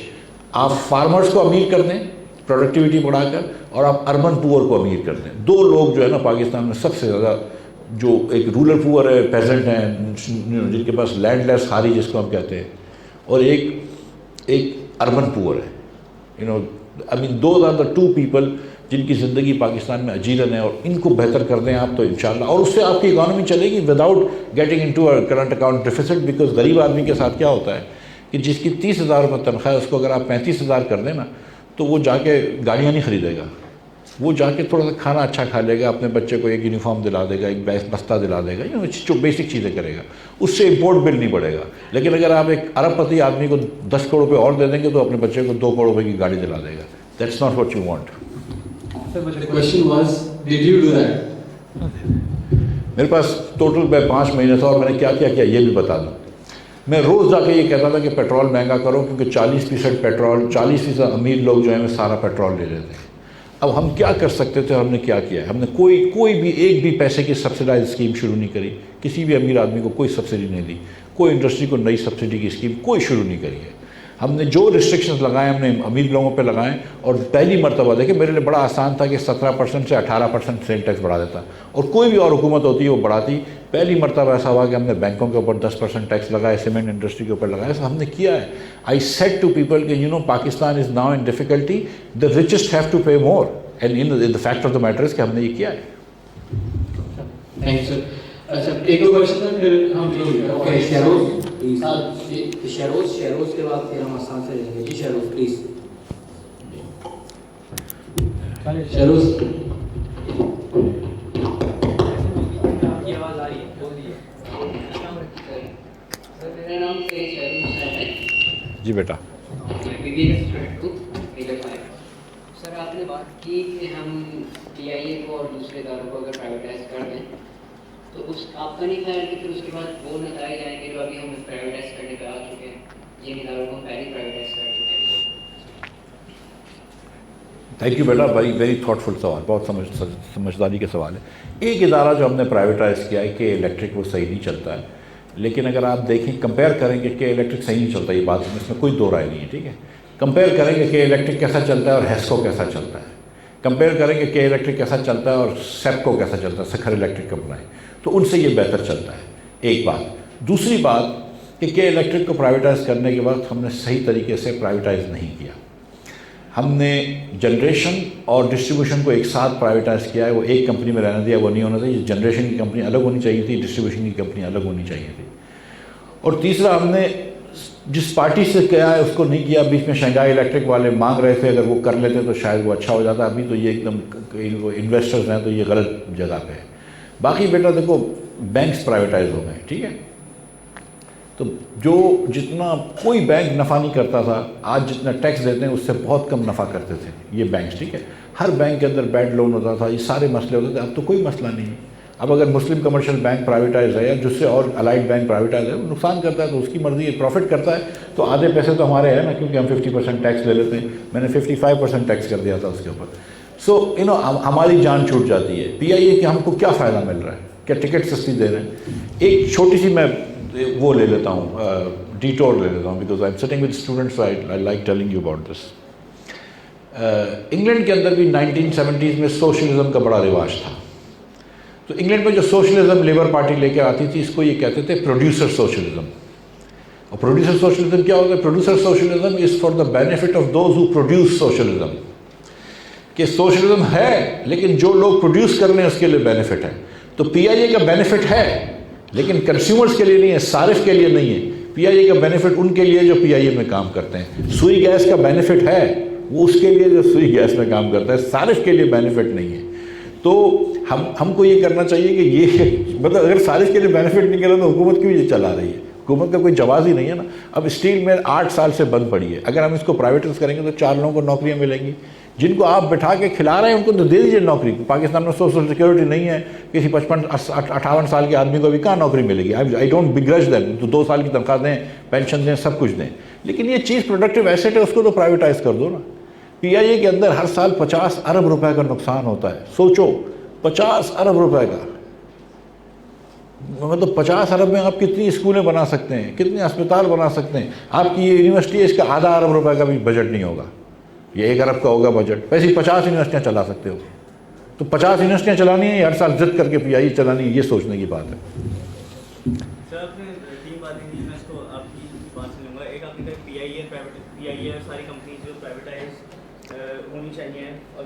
آپ فارمرز کو امیر کر دیں پروڈکٹیوٹی بڑھا کر، اور آپ اربن پور کو امیر کر دیں. 2 لوگ جو ہے نا پاکستان میں سب سے زیادہ، جو ایک رورل پور ہے، پیزنٹ ہیں جن کے پاس لینڈ لیس خاری جس کو ہم کہتے ہیں، اور ایک اربن پور ہے. آئی مین دوز آر دا 2 پیپل جن کی زندگی پاکستان میں اجیرن ہے، اور ان کو بہتر کر دیں آپ تو انشاءاللہ، اور اس سے آپ کی اکانومی چلے گی without getting into a current account deficit. Because غریب آدمی کے ساتھ کیا ہوتا ہے کہ جس کی 30,000 روپے تنخواہ ہے، اس کو اگر آپ 35,000 کر دیں نا تو وہ جا کے گاڑیاں نہیں خریدے گا، وہ جا کے تھوڑا سا کھانا اچھا کھا لے گا، اپنے بچے کو ایک یونیفارم دلا دے گا، ایک بستہ دلا دے گا، جو بیسک چیزیں کرے گا، اس سے امپورٹ بل نہیں بڑھے گا. لیکن اگر آپ ایک ارب پتی آدمی کو 10 کروڑ روپے اور دے دیں گے تو اپنے بچے کو 2 کروڑ روپے کی گاڑی دلا دے گا. That's not what you want. میرے پاس ٹوٹل 5 مہینے تھا اور میں نے کیا کیا یہ بھی بتا دوں. میں روز جا کے یہ کہتا تھا کہ پیٹرول مہنگا کرو، کیونکہ 40% پیٹرول، 40% امیر لوگ جو ہیں وہ سارا پیٹرول لے لیتے ہیں. اب ہم کیا کر سکتے تھے اور ہم نے کیا کیا ہے؟ ہم نے کوئی بھی ایک بھی پیسے کی سبسڈائز اسکیم شروع نہیں کری. کسی بھی امیر آدمی کو کوئی سبسڈی نہیں دی، کوئی انڈسٹری کو نئی سبسڈی کی اسکیم کوئی شروع نہیں کری ہے. ہم نے جو ریسٹرکشنز لگائے ہم نے امیر لوگوں پہ لگائیں. اور پہلی مرتبہ دیکھیں میرے لیے بڑا آسان تھا کہ 17% سے 18% سیل ٹیکس بڑھا دیتا، اور کوئی بھی اور حکومت ہوتی ہے وہ بڑھاتی. پہلی مرتبہ ایسا ہوا کہ ہم نے بینکوں کے اوپر 10% ٹیکس لگائے، سیمنٹ انڈسٹری کے اوپر لگائے. ہم نے کیا ہے. آئی سیڈ ٹو پیپل کہ Pakistan is now in difficulty, the richest have to pay more. And the fact of the matter is کہ ہم نے یہ کیا ہے. Thank you sir. اچھا ایک اور کوشچن ہے پھر ہم شہروز کے بعد پھر ہم آسان سے لیں گے. جی شہروز پلیز. شہروز کی آواز آ رہی ہے؟ بولیے. میرا نام شہروز ہے. جی بیٹا. سر آپ نے بات کی کہ ہم TIA کو اور دوسرے اداروں کو اگر پرائیویٹائز کر دیں تو اس آپ کا نہیں خیال کہ پھر اس کے بعد وہ نتائج آئیں گے جو ابھی ہم پرائیویٹائز کرنے پہ آ چکے ہیں، جن اداروں کو ہم پہلے پرائیویٹائز کر چکے ہیں؟ تھینک یو بیٹا، ویری تھاٹفل سوال، بہت سمجھداری کا سوال ہے. ایک ادارہ جو ہم نے پرائیویٹائز کیا ہے کہ الیکٹرک وہ صحیح نہیں چلتا ہے، لیکن اگر آپ دیکھیں کمپیئر کریں گے کہ الیکٹرک صحیح نہیں چلتا، یہ بات اس میں کوئی دو رائے نہیں ہے، ٹھیک ہے. کمپیئر کریں گے کہ الیکٹرک کیسا چلتا ہے اور ہیسکو کیسا چلتا ہے، کمپیئر کریں گے کہ الیکٹرک کیسا چلتا ہے اور سیپکو کیسا چلتا ہے، سکھر الیکٹرک کمپنی، تو ان سے یہ بہتر چلتا ہے. ایک بات. دوسری بات کہ الیکٹرک کو پرائیویٹائز کرنے کے وقت ہم نے صحیح طریقے سے پرائیویٹائز نہیں کیا. ہم نے جنریشن اور ڈسٹریبیوشن کو ایک ساتھ پرائیویٹائز کیا ہے، وہ ایک کمپنی میں رہنا دیا، وہ نہیں ہونا چاہیے. جنریشن کی کمپنی الگ ہونی چاہیے تھی، ڈسٹریبیوشن کی کمپنی الگ ہونی چاہیے تھی. اور تیسرا، ہم نے جس پارٹی سے کیا ہے اس کو نہیں کیا. بیچ میں شنگھائی الیکٹرک والے مانگ رہے تھے، اگر وہ کر لیتے تو شاید وہ اچھا ہو جاتا. ابھی تو یہ ایک دم انویسٹرز ہیں تو یہ غلط جگہ پہ ہے. باقی بیٹا دیکھو، بینکس پرائیویٹائز ہو گئے، ٹھیک ہے. تو جو جتنا کوئی بینک نفع نہیں کرتا تھا، آج جتنا ٹیکس دیتے ہیں اس سے بہت کم نفع کرتے تھے یہ بینکس، ٹھیک ہے. ہر بینک کے اندر بیڈ لون ہوتا تھا، یہ سارے مسئلے ہوتے تھے. اب تو کوئی مسئلہ نہیں ہے. اب اگر مسلم کمرشل بینک پرائیویٹائز ہے یا جس سے اور الائڈ بینک پرائیویٹائز ہے، وہ نقصان کرتا ہے تو اس کی مرضی ہے. پروفٹ کرتا ہے تو آدھے پیسے تو ہمارے ہیں نا، کیونکہ ہم 50% ٹیکس لے لیتے ہیں. میں نے 55% ٹیکس کر دیا تھا اس کے اوپر. سو ہماری جان چھوٹ جاتی ہے. پی آئی اے کہ ہم کو کیا فائدہ مل رہا ہے؟ کیا ٹکٹ سستی دے رہے ہیں؟ ایک چھوٹی سی میں وہ لے لیتا ہوں، ڈیٹور لے لیتا ہوں، because I am sitting with students, I like telling you about this. England کے اندر بھی 1970s میں سوشلزم کا بڑا رواج تھا. تو انگلینڈ میں جو سوشلزم لیبر پارٹی لے کے آتی تھی، اس کو یہ کہتے تھے پروڈیوسر سوشلزم. اور پروڈیوسر سوشلزم کیا ہوتا ہے؟ Producer socialism is for the benefit of those who produce socialism. کہ سوشلزم ہے لیکن جو لوگ پروڈیوس کر رہے ہیں اس کے لیے بینیفٹ ہے. تو پی آئی اے کا بینیفٹ ہے لیکن کنزیومرز کے لیے نہیں ہے، صارف کے لیے نہیں ہے. پی آئی اے کا بینیفٹ ان کے لیے جو پی آئی اے میں کام کرتے ہیں. سوئی گیس کا بینیفٹ ہے وہ اس کے لیے جو سوئی گیس میں کام کرتا ہے، صارف کے لیے بینیفٹ نہیں ہے. تو ہم کو یہ کرنا چاہیے کہ یہ مطلب اگر صارف کے لیے بینیفٹ نہیں کر رہا تو حکومت کیوں یہ چلا رہی ہے؟ حکومت کا کوئی جواز ہی نہیں ہے نا. اب اسٹیل مل 8 سال سے بند پڑی ہے، اگر ہم اس کو پرائیویٹائز کریں گے تو 4 لوگوں کو نوکریاں ملیں گی. جن کو آپ بٹھا کے کھلا رہے ہیں ان کو تو دے دیجیے نوکری. پاکستان میں سوشل سیکورٹی نہیں ہے، کسی 55-58 سال کے آدمی کو بھی کہاں نوکری ملے گی؟ I don't begrudge them. تو 2 سال کی تنخواہ دیں، پینشن دیں، سب کچھ دیں. لیکن یہ چیز پروڈکٹیو ایسٹ ہے، اس کو تو پرائیویٹائز کر دو نا. پی آئی اے کے اندر ہر سال 50 ارب روپے کا نقصان ہوتا ہے. سوچو 50 ارب روپے کا، مطلب 50 ارب میں آپ کتنی اسکولیں بنا سکتے ہیں، کتنے اسپتال بنا سکتے ہیں. آپ کی یہ یونیورسٹی ہے، اس کا آدھا ارب روپے کا بھی بجٹ نہیں ہوگا. یہ 1 ارب کا ہوگا بجٹ. ویسے 50 یونیورسٹیاں چلا سکتے ہو. تو 50 یونیورسٹیاں چلانی ہیں، ہر سال ضد کر کے پی آئی اے چلانی ہے، یہ سوچنے کی بات ہے. سر آپ نے 3 باتیں کی، میں اس کو آپ کی بات سے لوں گا. ایک آپ نے کہا پی آئی اے ساری کمپنیز جو پرائیویٹائز ہونی چاہیے، اور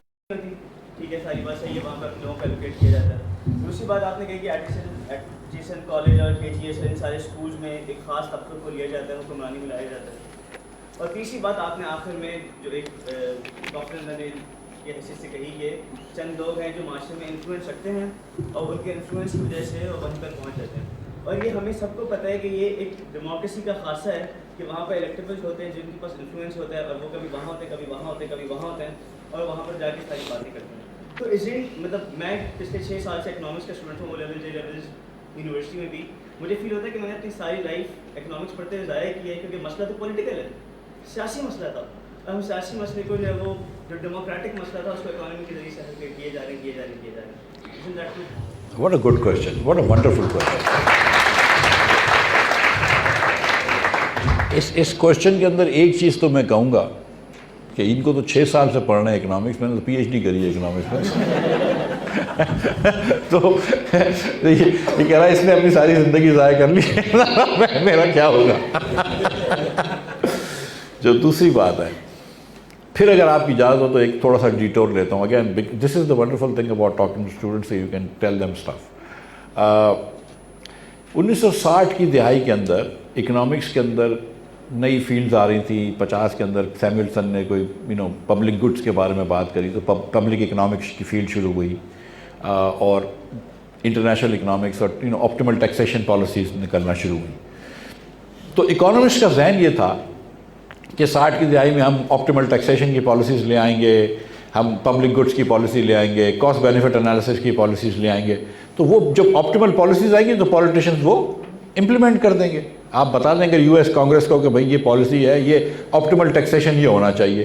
ٹھیک ہے ساری بات صحیح ہے، وہاں پر لوگوں کو ایلوکیٹ کیا جاتا ہے. دوسری بات آپ نے کہی کہ ایٹیسن کالج اور کے جی ایس ان سارے اسکولز میں ایک خاص طبقے کو لیا جاتا ہے، حکمرانی میں لایا جاتا ہے. اور تیسری بات آپ نے آخر میں جو ایک ڈاکٹر نے یہ حیثیت سے کہی کہ چند لوگ ہیں جو معاشرے میں انفلوئنس رکھتے ہیں اور ان کے انفلوئنس کی وجہ سے وہ وہیں پر پہنچ جاتے ہیں. اور یہ ہمیں سب کو پتہ ہے کہ یہ ایک ڈیموکریسی کا خاصہ ہے کہ وہاں پر الیکٹیبلز ہوتے ہیں جن کے پاس انفلوئنس ہوتا ہے، اور وہ کبھی وہاں ہوتے ہیں، کبھی وہاں ہوتے ہیں، کبھی وہاں ہوتے ہیں، اور وہاں پر جا کے ساری باتیں کرتے ہیں. تو مطلب میں پچھلے 6 سال سے اکنامکس کا اسٹوڈنٹ ہوں، وہ لیول یونیورسٹی میں بھی. مجھے فیل ہوتا ہے کہ میں نے اپنی ساری لائف اکنامکس پڑھتے ہوئے ضائع کی ہے، کیونکہ مسئلہ تو پولیٹیکل ہے، سیاسی مسئلہ تھا. ہم سیاسی مسئلے کو جو ہے وہ جو ڈیموکریٹک مسئلہ تھا اس کو اکانومی کے ذریعے سے حل کیے جا رہے ہیں. What a good question. What a wonderful question. اس کوشچن کے اندر ایک چیز تو میں کہوں گا کہ ان کو تو 6 سال سے پڑھنا ہے اکنامکس، میں نے تو پی ایچ ڈی کری ہے اکنامکس میں. تو یہ کہہ رہا ہے اس نے اپنی ساری زندگی ضائع کر لی، میرا کیا ہوگا. جو دوسری بات ہے، پھر اگر آپ کی اجازت ہو تو ایک تھوڑا سا ڈیٹور لیتا ہوں. Again this is the wonderful thing about talking to students, you can tell them stuff. 1960 کی دہائی کے اندر اکنامکس کے اندر نئی فیلڈز آ رہی تھیں. 50 کے اندر سیمویلسن نے کوئی پبلک گڈس کے بارے میں بات کری، تو پبلک اکنامکس کی فیلڈ شروع ہوئی، اور انٹرنیشنل اکنامکس اور آپٹیمل ٹیکسیشن پالیسیز نکلنا شروع ہوئی. تو اکانومسٹ کا ذہن یہ تھا کہ 60 کی دہائی میں ہم آپٹیمل ٹیکسیشن کی پالیسیز لے آئیں گے، ہم پبلک گڈس کی پالیسی لے آئیں گے، کاسٹ بینیفٹ انالیسس کی پالیسیز لے آئیں گے. تو وہ جب آپٹیمل پالیسیز آئیں گی تو پولیٹیشنز وہ امپلیمنٹ کر دیں گے. آپ بتا دیں گے یو ایس کانگریس کو کہ بھائی یہ پالیسی ہے، یہ آپٹیمل ٹیکسیشن یہ ہونا چاہیے.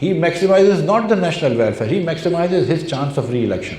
He maximizes not the national welfare, he maximizes his chance of re-election,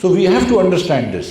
So we have to understand this.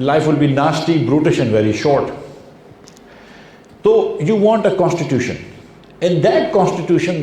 Life will be nasty, brutish and very short. So you want a constitution, and that constitution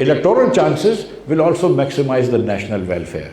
electoral chances, will also maximize the national welfare,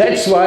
That's why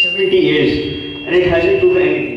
70 years, and it hasn't proved anything.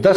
10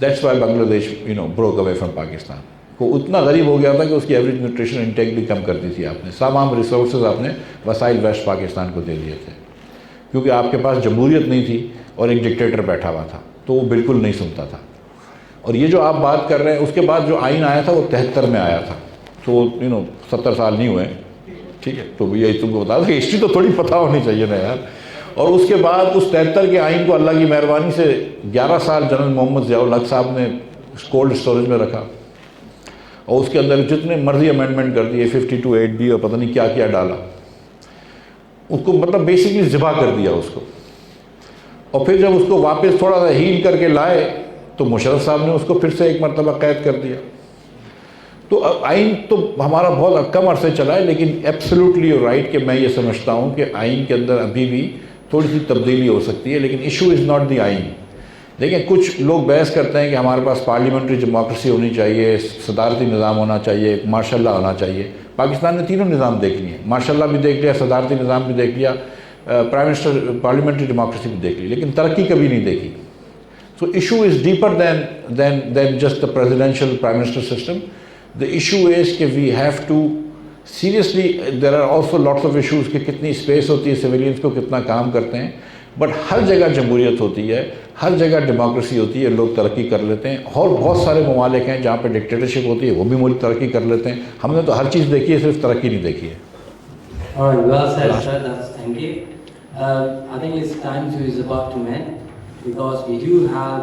That's why Bangladesh broke away from Pakistan. وہ اتنا غریب ہو گیا تھا کہ اس کی average nutrition intake بھی کم کر دی تھی آپ نے. تمام ریسورسز آپ نے وسائل ویسٹ پاکستان کو دے دیے تھے کیونکہ آپ کے پاس جمہوریت نہیں تھی اور ایک ڈکٹیٹر بیٹھا ہوا تھا تو وہ بالکل نہیں سنتا تھا. اور یہ جو آپ بات کر رہے ہیں اس کے بعد جو آئین آیا تھا وہ 73 میں آیا تھا, تو 70 سال نہیں ہوئے, ٹھیک ہے. تو یہی تم کو بتا دیں کہ ہسٹری تو تھوڑی پتہ ہونی چاہیے نا یار. اور اس کے بعد اس 73 کے آئین کو اللہ کی مہربانی سے 11 سال جنرل محمد ضیاء الحق صاحب نے کولڈ اسٹوریج میں رکھا اور اس کے اندر جتنے مرضی امینڈمنٹ کر دیے 52(8)B اور پتہ نہیں کیا کیا ڈالا, اس کو مطلب بیسکلی ذبح کر دیا اس کو. اور پھر جب اس کو واپس تھوڑا سا ہیل کر کے لائے تو مشرف صاحب نے اس کو پھر سے ایک مرتبہ قید کر دیا. تو آئین تو ہمارا بہت کم عرصے چلا ہے, لیکن ایبسلیوٹلی رائٹ کہ میں یہ سمجھتا ہوں کہ آئین کے اندر ابھی بھی تھوڑی سی تبدیلی ہو سکتی ہے, لیکن ایشو از ناٹ دی آئین. دیکھیں کچھ لوگ بحث کرتے ہیں کہ ہمارے پاس پارلیمنٹری ڈیموکریسی ہونی چاہیے, صدارتی نظام ہونا چاہیے, مارشاء اللہ ہونا چاہیے. پاکستان نے تینوں نظام دیکھ لیے, مارشاء اللہ بھی دیکھ لیا, صدارتی نظام بھی دیکھ لیا, پرائم منسٹر پارلیمنٹری ڈیموکریسی بھی دیکھ لی, لیکن ترقی کبھی نہیں دیکھی. So issue is deeper than just the presidential prime minister system. The issue is کہ we have to seriously, there are also lots of issues کہ کتنی space ہوتی ہے civilians کو, کتنا کام کرتے ہیں, but ہر جگہ جمہوریت ہوتی ہے, ہر جگہ ڈیموکریسی ہوتی ہے, لوگ ترقی کر لیتے ہیں. اور بہت سارے ممالک ہیں جہاں پہ ڈکٹیٹرشپ ہوتی ہے, وہ بھی ملک ترقی کر لیتے ہیں. ہم نے تو ہر چیز دیکھی ہے, صرف ترقی نہیں دیکھی ہے. Alright, well said, sir. Thank you. I think it's time is about to end because we do have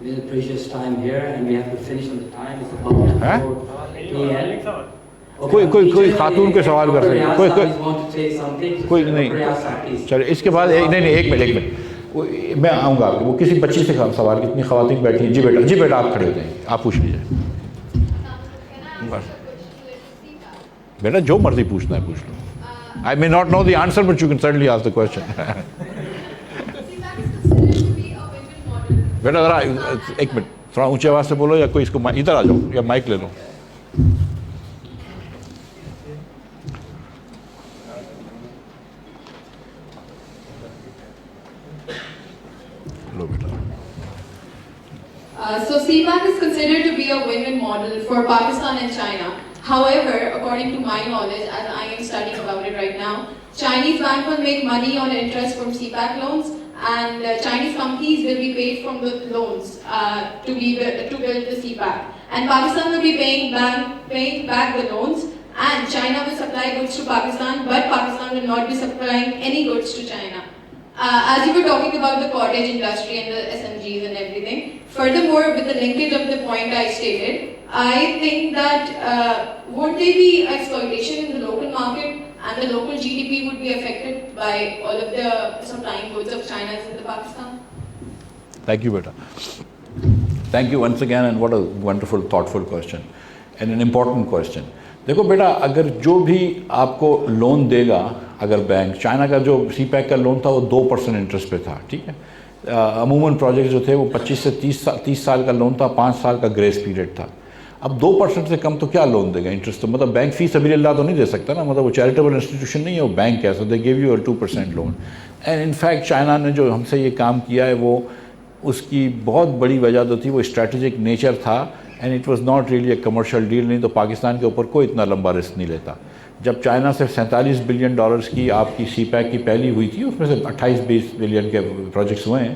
very precious time here and we have to finish on the time. It's about 4 p.m. کوئی خاتون کے سوال کر سکتے ہیں, کوئی نہیں. چلے اس کے بعد نہیں ایک منٹ میں آؤں گا آپ کے. وہ کسی بچی سے سوال, کتنی خواتین بیٹھی ہیں. جی بیٹا آپ کھڑے ہوتے ہیں, آپ پوچھ لیجیے. بیٹا جو مرضی پوچھنا ہے پوچھ لو. I may not know the answer, but you can certainly ask the question. بیٹا ذرا ایک منٹ تھوڑا اونچی آواز سے بولو, یا کوئی اس کو ادھر آ جاؤ یا مائک لے لو. So CPAC is considered to be a win-win model for Pakistan and China. However, according to my knowledge, as I am studying about it right now, Chinese bank will make money on interest from CPAC loans, and Chinese companies will be paid from the loans to build the CPAC. And Pakistan will be paying back the loans, and China will supply goods to Pakistan, but Pakistan will not be supplying any goods to China. As you were talking about the cottage industry and the SMGs and everything, furthermore, with the linkage of the point I stated, I think that would there be exploitation in the local market and the local GDP would be affected by all of the supplying goods of China in the Pakistan? Thank you, beta. Thank you once again, and what a wonderful, thoughtful question and an important question. دیکھو بیٹا, اگر جو بھی آپ کو loan دے گا, اگر bank, China کا جو سی pack کا لون تھا وہ 2% انٹرسٹ پہ تھا, ٹھیک ہے. عموماً پروجیکٹ جو تھے وہ 25 سے 30 سال کا لون تھا, 5 سال کا گریس پیریڈ تھا. اب 2% سے کم تو کیا لون دے گا انٹرسٹ, تو مطلب بینک فی سبیل اللہ تو نہیں دے سکتا نا, مطلب وہ چیریٹیبل انسٹیٹیوشن نہیں ہے, وہ بینک ہے. So they give you 2% loan. And in fact China نے جو ہم سے یہ کام کیا ہے, وہ اس کی بہت بڑی وجہ جو تھی وہ اسٹریٹجک نیچر تھا, and it was not really a commercial deal. نہیں تو پاکستان کے اوپر کوئی اتنا لمبا رسک نہیں لیتا. جب چائنا سے $47 بلین کی آپ کی سی پیک کی پہلی ہوئی تھی, اس میں سے 28-20 بلین کے پروجیکٹس ہوئے ہیں.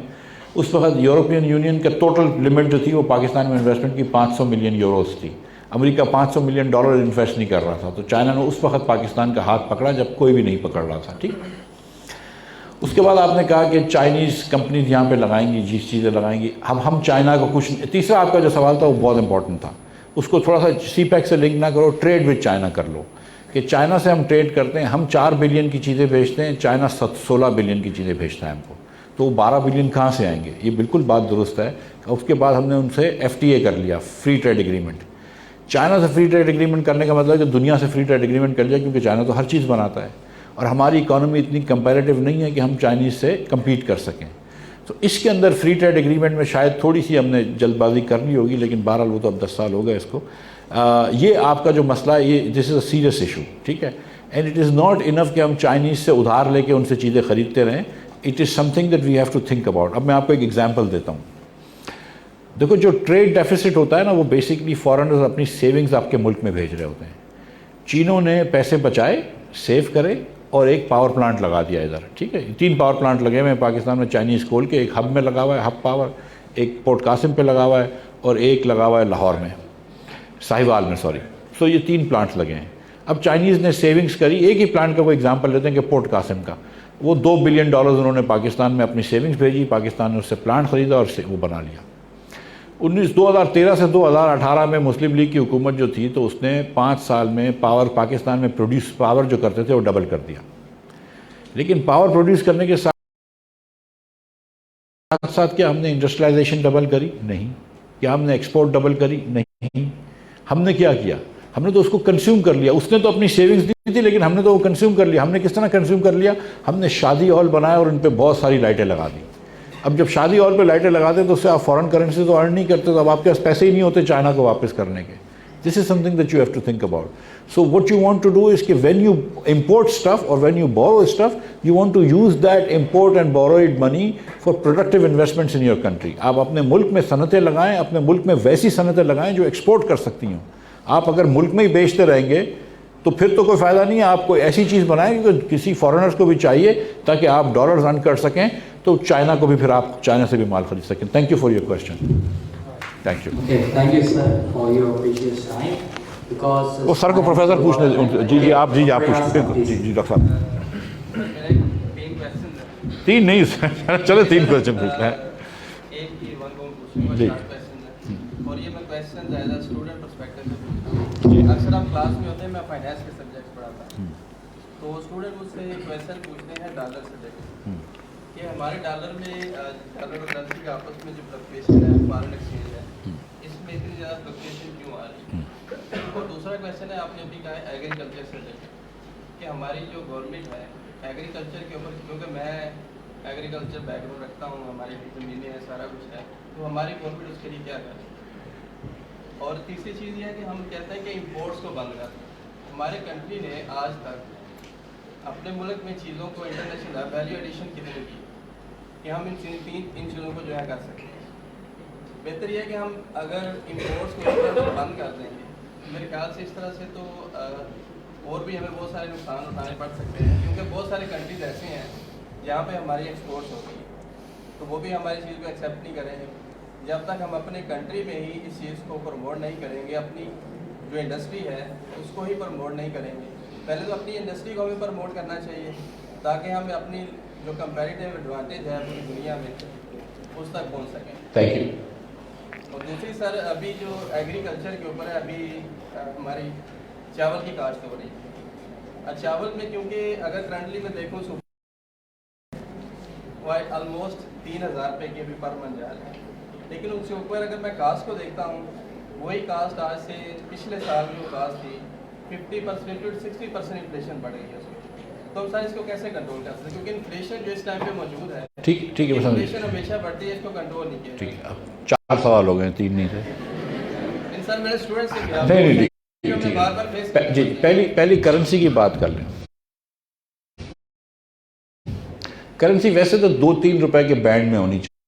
اس وقت یورپین یونین کا ٹوٹل لمٹ جو تھی وہ پاکستان میں انویسٹمنٹ کی 500 ملین یوروز تھی. امریکہ $500 ملین انویسٹ نہیں کر رہا تھا. تو چائنا نے اس وقت پاکستان کا ہاتھ پکڑا جب کوئی بھی نہیں پکڑ رہا تھا, ٹھیک. اس کے بعد آپ نے کہا کہ چائنیز کمپنیز یہاں پہ لگائیں گی, جس چیزیں لگائیں گی. ہم چائنا کو کچھ, تیسرا آپ کا جو سوال تھا وہ بہت امپورٹنٹ تھا, اس کو تھوڑا سا سی پیک سے لنک نہ کرو, ٹریڈ وتھ چائنا کر لو. کہ چائنا سے ہم ٹریڈ کرتے ہیں, ہم 4 بلین کی چیزیں بھیجتے ہیں, چائنا 16 بلین کی چیزیں بھیجتا ہے ہم کو, تو وہ 12 بلین کہاں سے آئیں گے؟ یہ بالکل بات درست ہے. اس کے بعد ہم نے ان سے FTA کر لیا, فری ٹریڈ ایگریمنٹ. چائنا سے فری ٹریڈ ایگریمنٹ کرنے کا مطلب ہے کہ دنیا سے فری ٹریڈ ایگریمنٹ کر لیا, کیونکہ چائنا تو ہر چیز بناتا ہے, اور ہماری اکانومی اتنی کمپیریٹیو نہیں ہے کہ ہم چائنیز سے کمپیٹ کر سکیں. تو اس کے اندر فری ٹریڈ ایگریمنٹ میں شاید تھوڑی سی ہم نے جلد بازی کرنی ہوگی, لیکن بہرحال وہ تو اب 10 سال ہو گئے اس کو. یہ آپ کا جو مسئلہ ہے, یہ دس از اے سیریس ایشو, ٹھیک ہے. And it is not enough کہ ہم چائنیز سے ادھار لے کے ان سے چیزیں خریدتے رہیں. It is something that we have to think about. اب میں آپ کو ایک ایگزامپل دیتا ہوں. دیکھو جو ٹریڈ ڈیفیسٹ ہوتا ہے نا وہ بیسکلی فارنرز اپنی سیونگز آپ کے ملک میں بھیج رہے ہوتے ہیں. چینوں نے پیسے بچائے, سیو کرے اور ایک پاور پلانٹ لگا دیا ادھر, ٹھیک ہے. 3 پاور پلانٹ لگے ہوئے ہیں پاکستان میں چائنیز کول کے, ایک ہب میں لگا ہوا ہے, ہب پاور, ایک پورٹ قاسم پہ لگا ہوا ہے اور ایک لگا ہوا ہے لاہور میں, ساہیوال میں, سوری. سو یہ 3 پلانٹس لگے ہیں. اب چائنیز نے سیونگز کری, ایک ہی پلانٹ کا کوئی ایگزامپل لیتے ہیں کہ پورٹ قاسم کا, وہ $2 بلین انہوں نے پاکستان میں اپنی سیونگز بھیجی, پاکستان نے اس سے پلانٹ خریدا اور وہ بنا لیا. 2013 سے 2018 میں مسلم لیگ کی حکومت جو تھی تو اس نے 5 سال میں پاور پاکستان میں پروڈیوس پاور جو کرتے تھے وہ ڈبل کر دیا. لیکن پاور پروڈیوس کرنے کے ساتھ ساتھ کیا ہم نے انڈسٹریلائزیشن ڈبل کری؟ نہیں. کیا ہم نے ایکسپورٹ ڈبل کری؟ نہیں. ہم نے کیا کیا؟ ہم نے تو اس کو کنزیوم کر لیا. اس نے تو اپنی سیونگز دی تھی لیکن ہم نے تو وہ کنزیوم کر لیا. ہم نے کس طرح کنزیوم کر لیا؟ ہم نے شادی ہال بنایا اور ان پہ بہت ساری لائٹیں لگا دی. اب جب شادی ہال پہ لائٹیں لگاتے تو اس سے آپ فورن کرنسی تو ارن نہیں کرتے, تو اب آپ کے پاس پیسے ہی نہیں ہوتے چائنا کو واپس کرنے کے. This is something that you have to think about. So what you want to do is کہ وین یو امپورٹ اسٹف اور when you borrow stuff you want to use that import and borrowed money for productive investments in your country. آپ اپنے ملک میں صنعتیں لگائیں, اپنے ملک میں ویسی صنعتیں لگائیں جو ایکسپورٹ کر سکتی ہوں. آپ اگر ملک میں ہی بیچتے رہیں گے تو پھر تو کوئی فائدہ نہیں ہے. آپ کوئی ایسی چیز بنائیں کہ کسی فارنرز کو بھی چاہیے تاکہ آپ ڈالرز ارن کر سکیں, تو چائنا کو بھی پھر آپ چائنا سے بھی مال خرید سکیں. Thank you for your question. Thank you. Okay, thank you sir for your precious time. Because وہ سر کو پروفیسر پوچھنے, جی آپ پوچھیں. جی ڈاکٹر صاحب 3 نہیں چلے 3 کویشچن پوچھ لیں. جی اور یہ میں question as a student perspective سے پوچھتا ہوں. اکثر ہم کلاس میں ہوتے ہیں, میں فائنانس کے سبجیکٹ پڑھاتا ہوں, تو اسٹوڈنٹ مجھ سے کویشچن پوچھتے ہیں ڈالر سے کہ ہمارے ڈالر میں ڈالر اور کرنسی کے آپس میں جو فلکچویشن ہے, فارن ایکسچینج ہے, اس میں اتنی زیادہ فلکچویشن کیوں آ رہی ہے؟ اور دوسرا کویشچن ہے, آپ نے ابھی کہا ہے ایگریکلچر سے کہ ہماری جو گورنمنٹ ہے ایگریکلچر کے اوپر, کیونکہ میں ایگریکلچر بیک گراؤنڈ رکھتا ہوں, ہماری زمینیں ہیں, سارا کچھ ہے, تو ہماری گورنمنٹ اس کے لیے کیا کرے؟ اور تیسری چیز یہ ہے کہ ہم کہتے ہیں کہ امپورٹس کو بند کر. ہمارے کنٹری نے آج تک اپنے ملک میں چیزوں کو انٹرنیشنل ویلیو ایڈیشن کتنے کی کہ ہم ان چیزوں کو جو ہے کر سکیں. بہتر یہ ہے کہ ہم اگر امپورٹس کو بند کر دیں گے, میرے خیال سے اس طرح سے تو اور بھی ہمیں بہت سارے نقصان اٹھانے پڑ سکتے ہیں, کیونکہ بہت سارے کنٹریز ایسے ہیں جہاں پہ ہماری ایکسپورٹس ہوتی ہیں, تو وہ بھی ہماری چیز کو ایکسیپٹ نہیں کریں گے. جب تک ہم اپنے کنٹری میں ہی اس چیز کو پروموٹ نہیں کریں گے, اپنی جو انڈسٹری ہے اس کو ہی پروموٹ نہیں کریں گے. پہلے تو اپنی انڈسٹری کو ہمیں پروموٹ کرنا چاہیے تاکہ ہم اپنی جو کمپیریٹیو ایڈوانٹیج ہے پوری دنیا میں اس تک پہنچ سکیں. Thank you. اور دوسری سر, ابھی جو ایگریکلچر کے اوپر ہے, ابھی ہماری چاول کی کاشت ہو رہی ہے. چاول میں کیونکہ اگر کرنٹلی میں دیکھوں آلموسٹ 3000 روپے کی ابھی پر من جا رہا ہے, لیکن اس کے اوپر اگر میں کاسٹ کو دیکھتا ہوں, وہی کاسٹ آج سے پچھلے سال جو کاسٹ تھی 50% 60% انفلیشن بڑھ گئی ہے اس میں. تو ہم سر اس کو کیسے کنٹرول کر سکتے ہیں, کیونکہ انفلیشن جو اس ٹائم پہ موجود ہے, ٹھیک ہے, انفلیشن ہمیشہ بڑھتی ہے, اس کو کنٹرول نہیں کیا. ٹھیک ہے, اب 4 سوال ہو گئے, 3 نہیں تھے. سر میرے اسٹوڈنٹ سے جی پہلی کرنسی کی بات کر لیں. کرنسی ویسے تو 2-3 روپے کے بینڈ میں ہونی چاہیے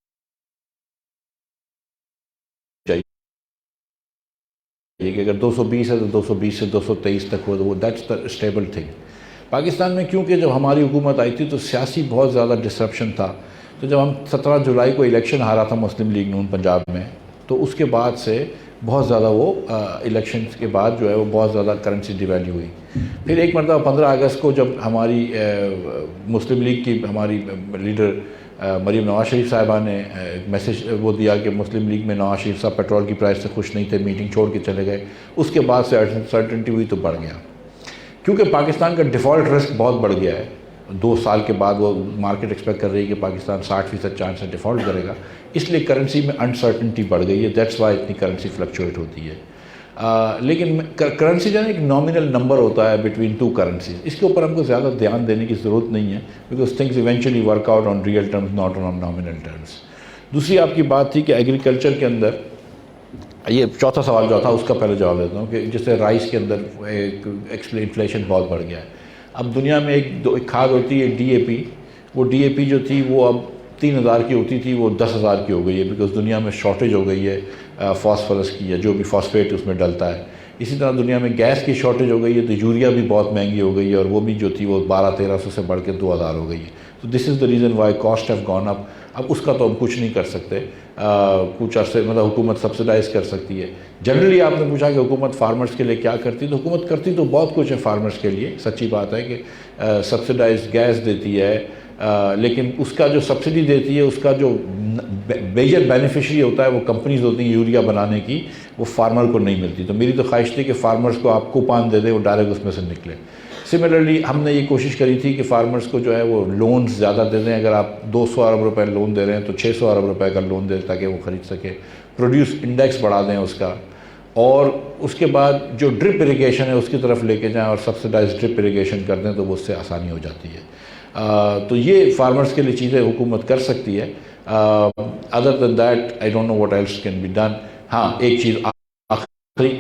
کہ اگر 220 ہے تو 220 سے 223 تک ہو, تو that's the stable thing. Pakistan میں کیونکہ جب ہماری حکومت آئی تھی تو سیاسی بہت زیادہ ڈسرپشن تھا, تو جب ہم 17 جولائی کو الیکشن ہارا تھا مسلم لیگ نون پنجاب میں, تو اس کے بعد سے بہت زیادہ وہ الیکشنز کے بعد جو ہے وہ بہت زیادہ کرنسی ڈی ویلیو ہوئی. پھر ایک مرتبہ 15 اگست کو جب ہماری مسلم لیگ کی ہماری لیڈر مریم نواز شریف صاحبہ نے میسیج وہ دیا کہ مسلم لیگ میں نواز شریف صاحب پیٹرول کی پرائس سے خوش نہیں تھے, میٹنگ چھوڑ کے چلے گئے. اس کے بعد سے انسرٹنٹی ہوئی تو بڑھ گیا, کیونکہ پاکستان کا ڈیفالٹ رسک بہت بڑھ گیا ہے. 2 سال کے بعد وہ مارکیٹ ایکسپیکٹ کر رہی ہے کہ پاکستان 60% چانس سے ڈیفالٹ کرے گا, اس لیے کرنسی میں انسرٹنٹی بڑھ گئی ہے. دیٹس وائی اتنی کرنسی فلکچویٹ ہوتی ہے. لیکن کرنسی جو ہے ایک نامنل نمبر ہوتا ہے بٹوین 2 کرنسیز, اس کے اوپر ہم کو زیادہ دھیان دینے کی ضرورت نہیں ہے, because things eventually work out on real terms not on nominal terms. دوسری آپ کی بات تھی کہ ایگریکلچر کے اندر, یہ چوتھا سوال جو تھا اس کا پہلے جواب دیتا ہوں کہ جیسے رائس کے اندر انفلیشن بہت بڑھ گیا ہے. اب دنیا میں ایک کھاد ہوتی ہے DAP, وہ DAP جو تھی وہ اب 3,000 کی ہوتی تھی وہ 10,000 کی ہو گئی ہے، بیکاز دنیا میں شارٹیج ہو گئی ہے فاسفورس کی یا جو بھی فاسفیٹ اس میں ڈلتا ہے. اسی طرح دنیا میں گیس کی شارٹیج ہو گئی ہے، تو یوریا بھی بہت مہنگی ہو گئی ہے، اور وہ بھی جو تھی وہ 1200-1300 سے بڑھ کے 2,000 ہو گئی ہے. تو this is the reason why cost have gone up. اب اس کا تو ہم کچھ نہیں کر سکتے، کچھ عرصے مطلب حکومت سبسڈائز کر سکتی ہے. جنرلی آپ نے پوچھا کہ حکومت فارمرز کے لیے کیا کرتی، تو حکومت کرتی تو بہت کچھ ہے فارمرز کے لیے. سچی بات ہے کہ سبسڈائز گیس دیتی ہے، لیکن اس کا جو سبسڈی دیتی ہے اس کا جو میجر بینیفیشری ہوتا ہے وہ کمپنیز ہوتی ہیں یوریا بنانے کی، وہ فارمر کو نہیں ملتی. تو میری تو خواہش تھی کہ فارمرز کو آپ کوپان دے دیں، وہ ڈائریکٹ اس میں سے نکلے. سملرلی ہم نے یہ کوشش کری تھی کہ فارمرز کو جو ہے وہ لونز زیادہ دے دیں. اگر آپ 200 ارب روپے لون دے رہے ہیں تو 600 ارب روپے کا لون دیں تاکہ وہ خرید سکے. پروڈیوس انڈیکس بڑھا دیں اس کا، اور اس کے بعد جو ڈرپ اریگیشن ہے اس کی طرف لے کے جائیں اور سبسڈائز ڈرپ اریگیشن کر دیں تو وہ اس سے آسانی ہو جاتی ہے. تو یہ فارمرز کے لیے چیزیں حکومت کر سکتی ہے. Other than that I don't know what else can be done. ہاں ایک چیز آخری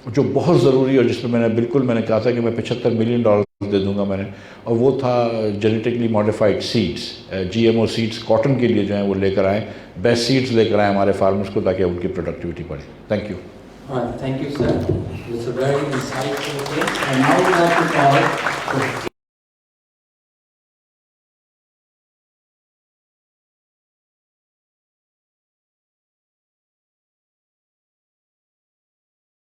جو بہت ضروری اور جس پہ میں نے کہا تھا کہ میں $75 ملین دے دوں گا میں نے، اور وہ تھا genetically modified seeds. GMO seeds cotton کے لیے جو ہیں وہ لے کر آئیں، بیسٹ سیڈس لے کر آئیں ہمارے فارمرز کو تاکہ ان کی پروڈکٹیوٹی بڑھے. Thank you. All right, thank you, sir. It's a very insightful thing. And now we have to call